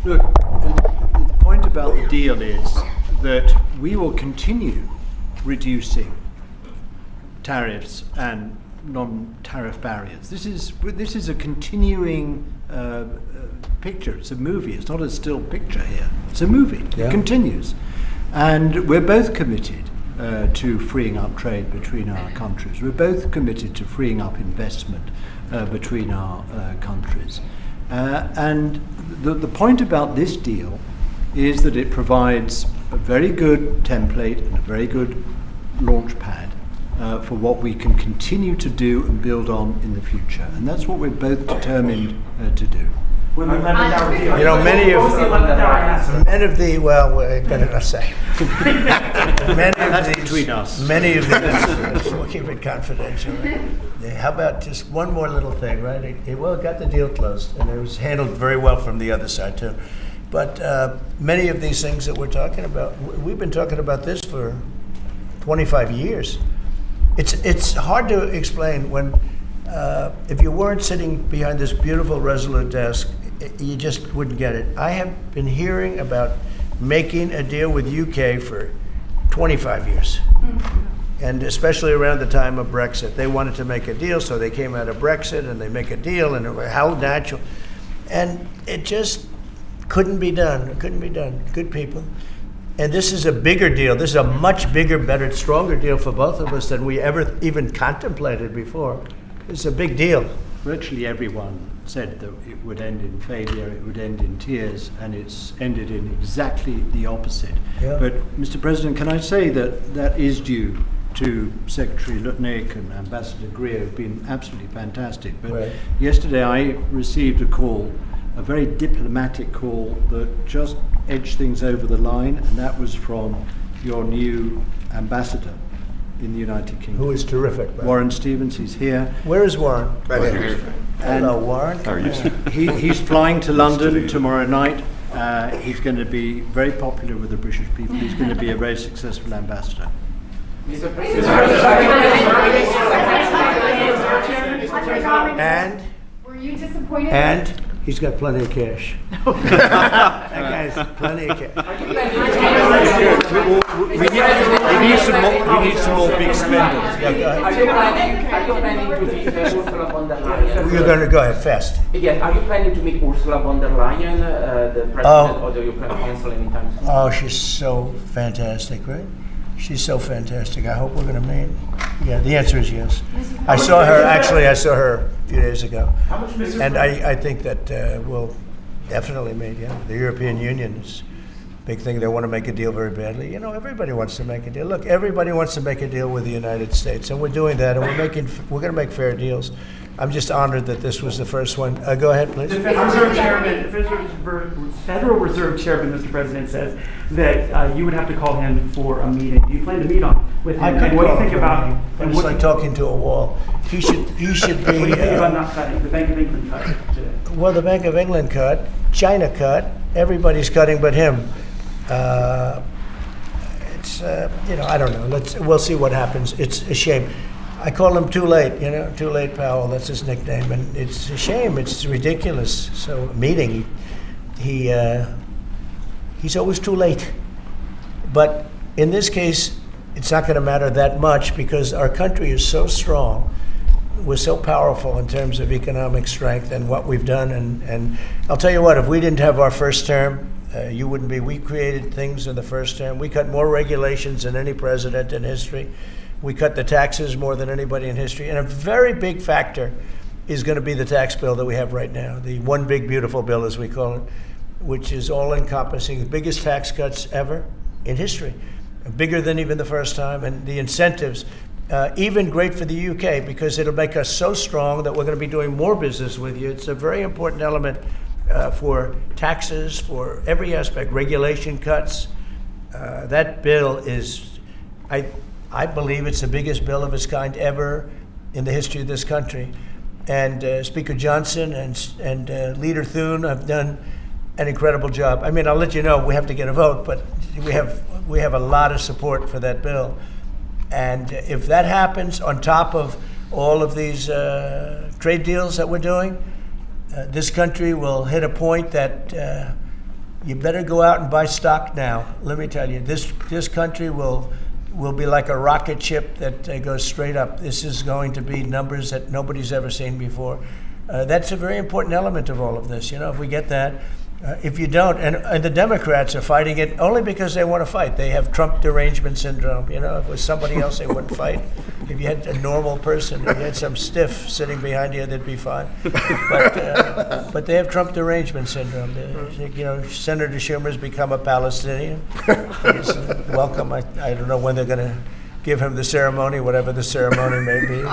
Look, the point about the deal is that we will continue reducing tariffs and non-tariff barriers. This is a continuing picture. It's a movie. It's not a still picture here. It's a movie. Yeah. It continues. And we're both committed to freeing up trade between our countries. We're both committed to freeing up investment between our countries. And the point about this deal is that it provides a very good template and a very good launch pad for what we can continue to do and build on in the future. And that's what we're both determined to do. When the 11th hour deal. Many of the, well, we're going to say. That's between us. Many of these, we'll keep it confidential. How about just one more little thing, right? It got the deal closed, and it was handled very well from the other side, too. But many of these things that we're talking about, we've been talking about this for 25 years. It's hard to explain when, if you weren't sitting behind this beautiful Resolute desk, you just wouldn't get it. I have been hearing about making a deal with UK for 25 years. And especially around the time of Brexit. They wanted to make a deal, so they came out of Brexit and they make a deal, and how natural. And it just couldn't be done. It couldn't be done. Good people. And this is a bigger deal. This is a much bigger, better, stronger deal for both of us than we ever even contemplated before. It's a big deal. Virtually everyone said that it would end in failure, it would end in tears, and it's ended in exactly the opposite. Yeah. But, Mr. President, can I say that that is due to Secretary Lutnick and Ambassador Greer, who've been absolutely fantastic. But yesterday I received a call, a very diplomatic call that just edged things over the line, and that was from your new ambassador in the United Kingdom. Who is terrific. Right? Warren Stevens, he's here. Where is Warren? Right here. Hello, Warren. How are you? He's flying to London tomorrow night. He's going to be very popular with the British people. He's going to be a very successful ambassador. And? Were you disappointed? And? He's got plenty of cash. That guy's plenty of cash. We need some more big spenders. Are you planning to meet Ursula von der Leyen? You're going to go ahead fast. Yes. Are you planning to meet Ursula von der Leyen, the president, or do you plan to cancel anytime soon? Oh, she's so fantastic, right? She's so fantastic. I hope we're going to meet. Yeah, the answer is yes. I saw her a few days ago. And I think that we'll definitely meet, yeah. The European Union is a big thing. They want to make a deal very badly. You know, everybody wants to make a deal. Look, everybody wants to make a deal with the United States, and we're doing that, and we're going to make fair deals. I'm just honored that this was the first one. Go ahead, please. The Federal Reserve Chairman, Mr. President, says that you would have to call him for a meeting. Do you plan to meet with him? And what do you think about him? It's like talking to a wall. He should be. What do you think about not cutting? The Bank of England cut today. Well, the Bank of England cut. China cut. Everybody's cutting but him. It's I don't know. We'll see what happens. It's a shame. I call him Too Late, Too Late Powell, that's his nickname, and it's a shame, it's ridiculous. So, meeting, he's always too late. But in this case, it's not going to matter that much because our country is so strong we're so powerful in terms of economic strength and what we've done. And I'll tell you what, if we didn't have our first term, you wouldn't be. We created things in the first term. We cut more regulations than any president in history. We cut the taxes more than anybody in history. And a very big factor is going to be the tax bill that we have right now, the one big beautiful bill, as we call it, which is all-encompassing, the biggest tax cuts ever in history, bigger than even the first time. And the incentives, even great for the UK, because it'll make us so strong that we're going to be doing more business with you. It's a very important element for taxes, for every aspect, regulation cuts. That bill is, I believe it's the biggest bill of its kind ever in the history of this country. And Speaker Johnson and Leader Thune have done an incredible job. I mean, I'll let you know, we have to get a vote, but we have a lot of support for that bill. And if that happens on top of all of these trade deals that we're doing, this country will hit a point that you better go out and buy stock now. Let me tell you, this country will be like a rocket ship that goes straight up. This is going to be numbers that nobody's ever seen before. That's a very important element of all of this. You know, if we get that, if you don't, and the Democrats are fighting it only because they want to fight. They have Trump derangement syndrome. You know, if it was somebody else, they wouldn't fight. If you had a normal person, if you had some stiff sitting behind you, they'd be fine. But they have Trump derangement syndrome. You know, Senator Schumer's become a Palestinian. He's welcome. I don't know when they're going to give him the ceremony, whatever the ceremony may be.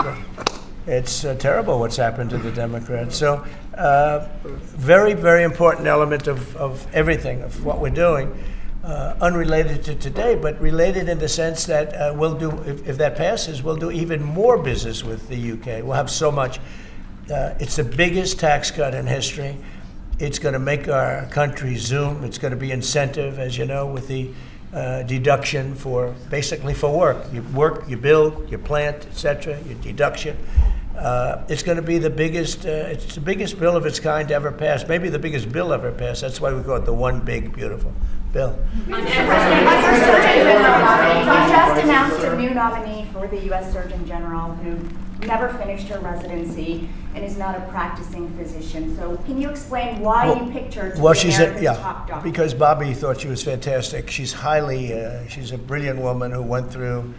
It's terrible what's happened to the Democrats. So very, very important element of everything, of what we're doing, unrelated to today, but related in the sense that we'll do, if that passes, we'll do even more business with the UK. We'll have so much. It's the biggest tax cut in history. It's going to make our country zoom. It's going to be incentive, as you know, with the deduction for basically for work. You build, you plant, etc. Your deduction. It's going to be the biggest. It's the biggest bill of its kind ever passed. Maybe the biggest bill ever passed. That's why we call it the one big beautiful bill. You just announced a new nominee for the U.S. Surgeon General who never finished her residency and is not a practicing physician. So can you explain why you picked her to be America's top doctor? Because Bobby thought she was fantastic. She's she's a brilliant woman who went through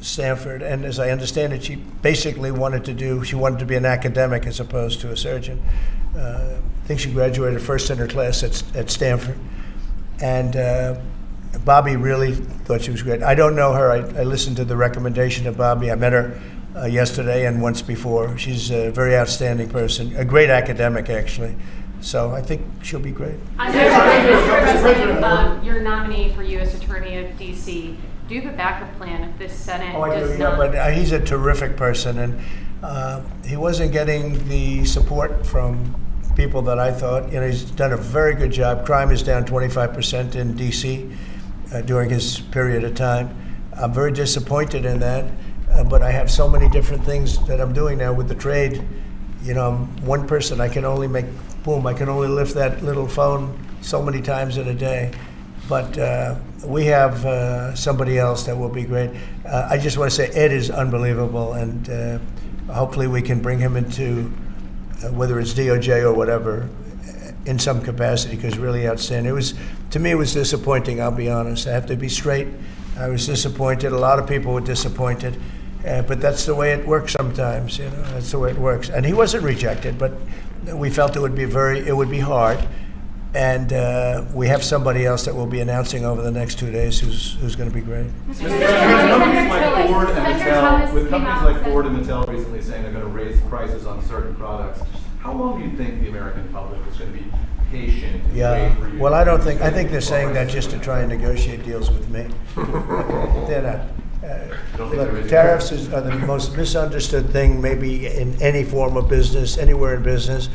Stanford, and as I understand it, she basically wanted to be an academic as opposed to a surgeon. I think she graduated first in her class at Stanford. And Bobby really thought she was great. I don't know her. I listened to the recommendation of Bobby. I met her yesterday and once before. She's a very outstanding person, a great academic, actually. So I think she'll be great. Your nominee for U.S. Attorney of D.C., do you have a backup plan if this Senate does not? But he's a terrific person, and he wasn't getting the support from people that I thought. You know, he's done a very good job. Crime is down 25% in D.C. During his period of time. I'm very disappointed in that, but I have so many different things that I'm doing now with the trade. You know, I'm one person. I can only I can only lift that little phone so many times in a day. But we have somebody else that will be great. I just want to say Ed is unbelievable, and hopefully we can bring him into whether it's DOJ or whatever, in some capacity, because really outstanding. To me, it was disappointing, I'll be honest. I have to be straight. I was disappointed. A lot of people were disappointed. But that's the way it works sometimes, you know. That's the way it works. And he wasn't rejected, but we felt it would be hard. And we have somebody else that we'll be announcing over the next 2 days who's going to be great. With companies like Ford and Mattel recently saying they're going to raise prices on certain products, how long do you think the American public is going to be patient and wait for you? Well, I think they're saying that just to try and negotiate deals with me. They're not. Look, tariffs are the most misunderstood thing maybe in any form of business, anywhere in business.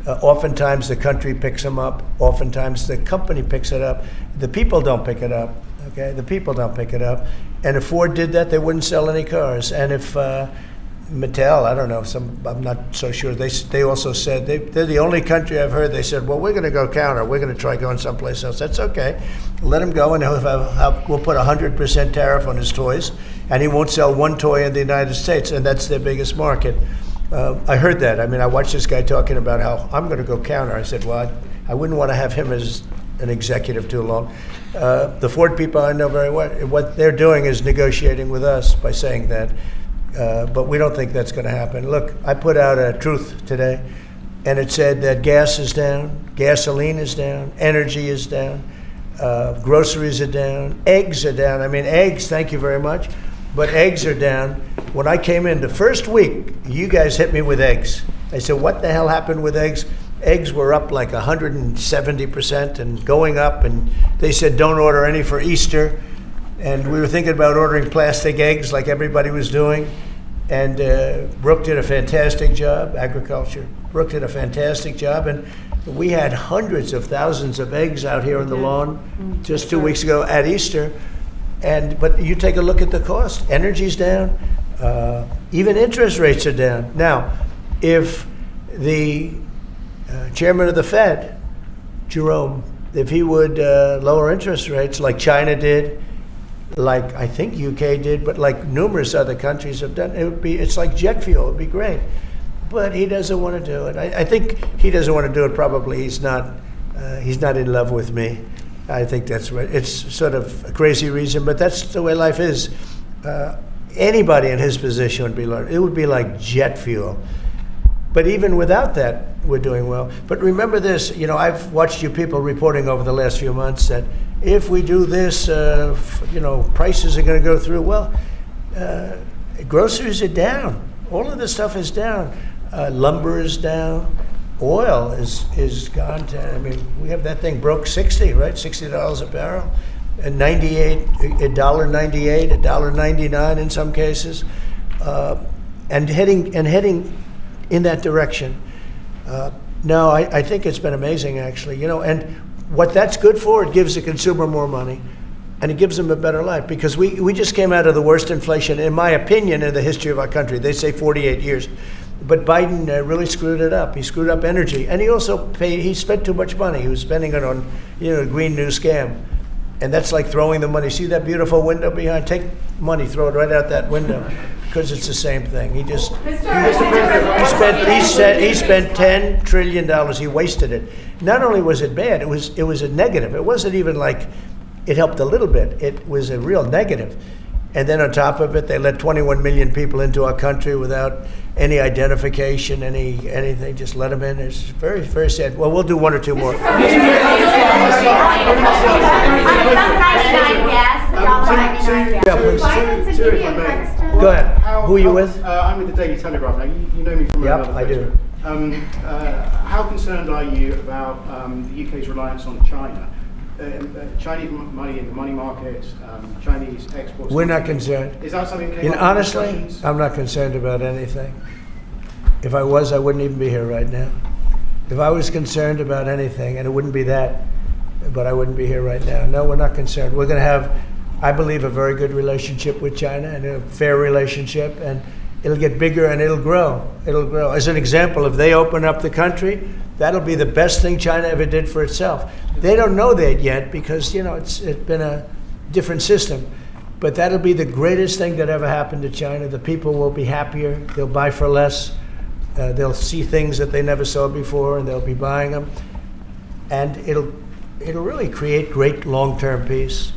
Oftentimes the country picks them up. Oftentimes the company picks it up. The people don't pick it up. Okay, the people don't pick it up. And if Ford did that, they wouldn't sell any cars. And if Mattel, I don't know, I'm not so sure. They also said they're the only country I've heard. They said, well, we're going to go counter. We're going to try going someplace else. That's okay. Let him go, and we'll put 100% tariff on his toys. and he won't sell one toy in the United States, and that's their biggest market. I heard that. I mean, I watched this guy talking about how I'm going to go counter. I said, well, I wouldn't want to have him as an executive too long. The Ford people I know very well, what they're doing is negotiating with us by saying that, but we don't think that's going to happen. Look, I put out a truth today, and it said that gas is down, gasoline is down, energy is down, groceries are down, eggs are down. I mean, eggs, thank you very much, but eggs are down. When I came in the first week, you guys hit me with eggs. I said, what the hell happened with eggs? Eggs were up like 170% and going up, and they said don't order any for Easter. And we were thinking about ordering plastic eggs like everybody was doing. And Brooke did a fantastic job, agriculture. Brooke did a fantastic job, and we had hundreds of thousands of eggs out here on the lawn just 2 weeks ago at Easter. But you take a look at the cost. Energy's down. Even interest rates are down. Now, if the chairman of the Fed, Jerome, if he would lower interest rates like China did, like I think UK did, but like numerous other countries have done, it's like jet fuel. It would be great. But he doesn't want to do it. I think he doesn't want to do it. Probably he's not in love with me. I think that's right. It's sort of a crazy reason, but that's the way life is. Anybody in his position would be like, it would be like jet fuel. But even without that, we're doing well. But remember this, I've watched you people reporting over the last few months that if we do this, prices are going to go through. Well, groceries are down. All of this stuff is down. Lumber is down. Oil is gone to, we have that thing broke 60, right? $60 a barrel. And $1.98, $1.99 in some cases. And heading in that direction. No, I think it's been amazing, actually. And what that's good for, it gives the consumer more money, and it gives them a better life. Because we just came out of the worst inflation, in my opinion, in the history of our country. They say 48 years. But Biden really screwed it up. He screwed up energy. And he also he spent too much money. He was spending it on, a green new scam. And that's like throwing the money. See that beautiful window behind? Take money, throw it right out that window. Because it's the same thing. He spent $10 trillion. He wasted it. Not only was it bad, it was a negative. It wasn't even like it helped a little bit. It was a real negative. And then on top of it, they let 21 million people into our country without any identification, anything. Just let them in. It's very, very sad. Well, we'll do one or two more. Go ahead. Who are you with? I'm with the Daily Telegraph. Now, you know me from another I do. How concerned are you about the UK's reliance on China? Chinese money in the money market, Chinese exports. We're not concerned. Is that something that came up in honestly, discussions? I'm not concerned about anything. If I was, I wouldn't even be here right now. If I was concerned about anything, and it wouldn't be that, but I wouldn't be here right now. No, we're not concerned. We're going to have, I believe, a very good relationship with China, and a fair relationship, and it'll get bigger and it'll grow. It'll grow. As an example, if they open up the country, that'll be the best thing China ever did for itself. They don't know that yet because, it's been a different system. But that'll be the greatest thing that ever happened to China. The people will be happier. They'll buy for less. They'll see things that they never saw before, and they'll be buying them. And it'll really create great long-term peace.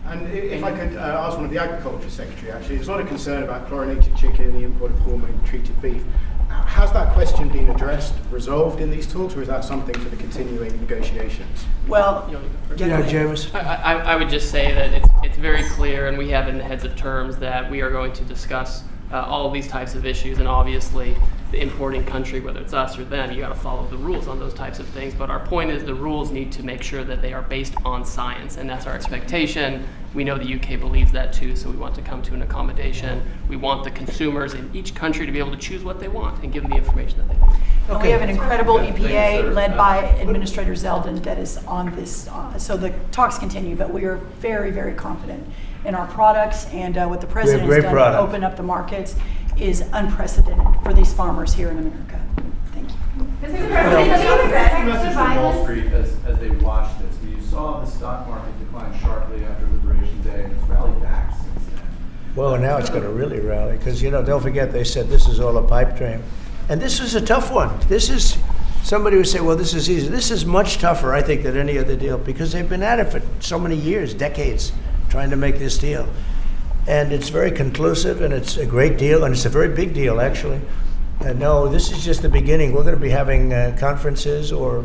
And if I could ask one of the Agriculture Secretary, actually, there's a lot of concern about chlorinated chicken, the import of hormone-treated beef. Has that question been addressed, resolved in these talks, or is that something for the continuing negotiations? Well, James. I would just say that it's very clear, and we have in the heads of terms that we are going to discuss all of these types of issues, and obviously the importing country, whether it's us or them, you got to follow the rules on those types of things. But our point is the rules need to make sure that they are based on science, and that's our expectation. We know the UK believes that too, so we want to come to an accommodation. We want the consumers in each country to be able to choose what they want and give them the information that they want. Okay. We have an incredible EPA led by Administrator Zeldin that is on this. So the talks continue, but we are very, very confident in our products, and what the president has done to open up the markets is unprecedented for these farmers here in America. Thank you. Message from Wall Street as they watched this. You saw the stock market decline sharply after Liberation Day, and it's rallied back since then. Well, now it's going to really rally because, don't forget they said this is all a pipe dream. And this is a tough one. This is, somebody would say, well, this is easy. This is much tougher, I think, than any other deal because they've been at it for so many years, decades, trying to make this deal. And it's very conclusive and it's a great deal and it's a very big deal, actually. No, this is just the beginning. We're going to be having conferences or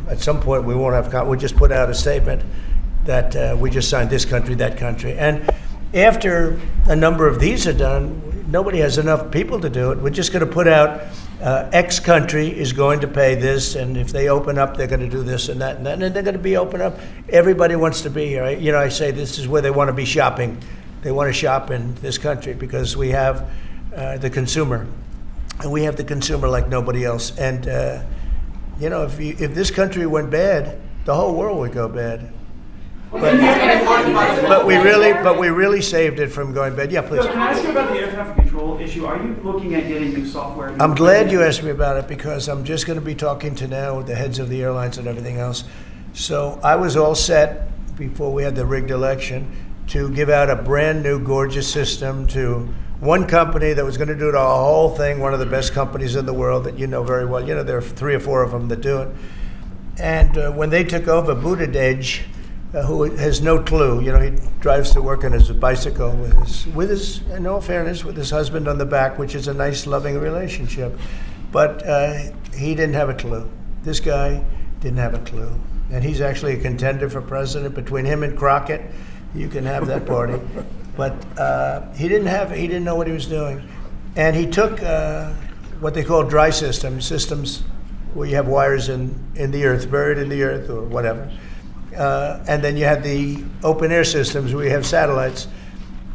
at some point we won't have, we'll just put out a statement that we just signed this country, that country. And after a number of these are done, nobody has enough people to do it. We're just going to put out X country is going to pay this, and if they open up, they're going to do this and that and that, and they're going to be open up. Everybody wants to be here. I say this is where they want to be shopping. They want to shop in this country because we have the consumer. And we have the consumer like nobody else. And, if this country went bad, the whole world would go bad. But we really saved it from going bad. Yeah, please. So can I ask you about the air traffic control issue? Are you looking at getting new software? I'm glad you asked me about it because I'm just going to be talking to now the heads of the airlines and everything else. So I was all set before we had the rigged election to give out a brand new gorgeous system to one company that was going to do the whole thing, one of the best companies in the world that you know very well. There are 3 or 4 of them that do it. And when they took over, Buttigieg, who has no clue, he drives to work on his bicycle with his, in all fairness, with his husband on the back, which is a nice, loving relationship. But he didn't have a clue. This guy didn't have a clue. And he's actually a contender for president. Between him and Crockett, you can have that party. But he didn't know what he was doing. And he took what they call dry systems where you have wires in the earth, buried in the earth or whatever. And then you have the open air systems where you have satellites.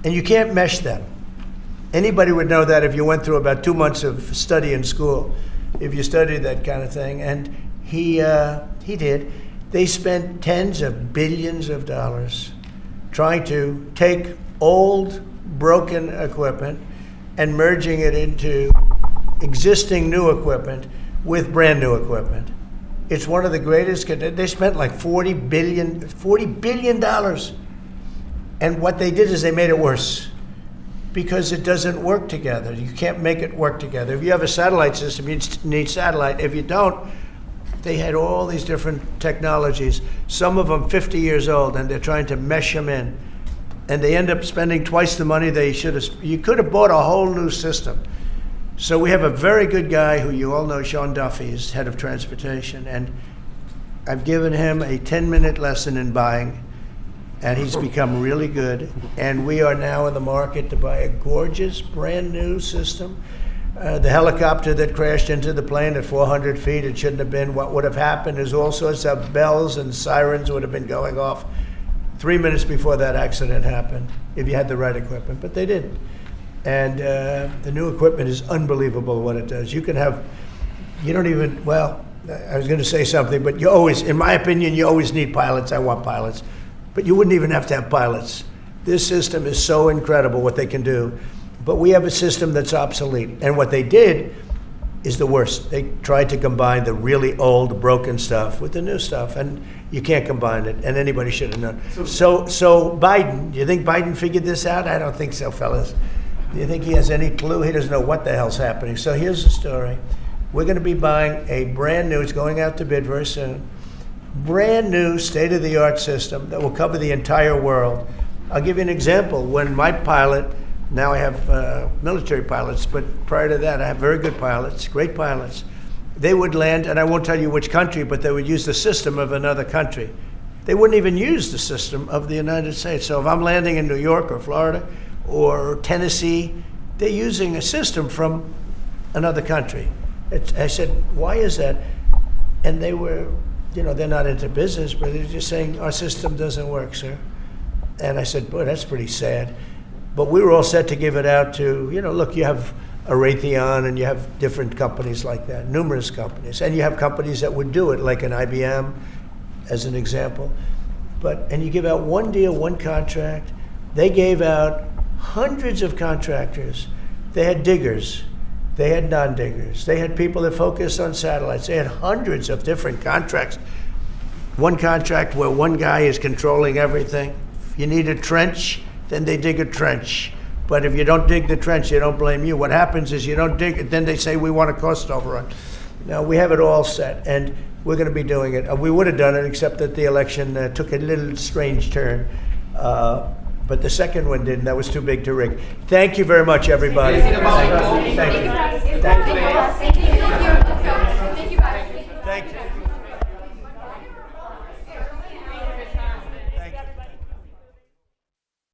And you can't mesh them. Anybody would know that if you went through about 2 months of study in school, if you studied that kind of thing. And he did. They spent tens of billions of dollars trying to take old, broken equipment and merging it into existing new equipment with brand new equipment. It's one of the greatest. They spent like $40 billion. And what they did is they made it worse because it doesn't work together. You can't make it work together. If you have a satellite system, you need satellite. If you don't, they had all these different technologies, some of them 50 years old, and they're trying to mesh them in. And they end up spending twice the money they should have. You could have bought a whole new system. So we have a very good guy who you all know, Sean Duffy, is head of transportation. And I've given him a 10-minute lesson in buying, and he's become really good. And we are now in the market to buy a gorgeous, brand new system. The helicopter that crashed into the plane at 400 feet, it shouldn't have been. What would have happened is all sorts of bells and sirens would have been going off 3 minutes before that accident happened, if you had the right equipment, but they didn't. And the new equipment is unbelievable what it does. I was going to say something, but you always, in my opinion, you always need pilots. I want pilots. But you wouldn't even have to have pilots. This system is so incredible what they can do. But we have a system that's obsolete. And what they did is the worst. They tried to combine the really old, broken stuff with the new stuff, and you can't combine it, and anybody should have known. So Biden, do you think Biden figured this out? I don't think so, fellas. Do you think he has any clue? He doesn't know what the hell's happening. So here's the story. We're going to be buying a brand new, it's going out to bid very soon, brand new state-of-the-art system that will cover the entire world. I'll give you an example. When my pilot, now I have military pilots, but prior to that I have very good pilots, great pilots. They would land, and I won't tell you which country, but they would use the system of another country. They wouldn't even use the system of the United States. So if I'm landing in New York or Florida or Tennessee, they're using a system from another country. I said, why is that? And they were, they're not into business, but they're just saying, our system doesn't work, sir. And I said, boy, that's pretty sad. But we were all set to give it out to, look, you have a Raytheon and you have different companies like that, numerous companies. And you have companies that would do it, like an IBM, as an example. And you give out one deal, one contract. They gave out hundreds of contractors. They had diggers. They had non-diggers. They had people that focused on satellites. They had hundreds of different contracts. One contract where one guy is controlling everything. If you need a trench, then they dig a trench. But if you don't dig the trench, they don't blame you. What happens is you don't dig it, then they say we want a cost overrun. Now, we have it all set, and we're going to be doing it. We would have done it, except that the election took a little strange turn. But the second one didn't. That was too big to rig. Thank you very much, everybody. Thank you.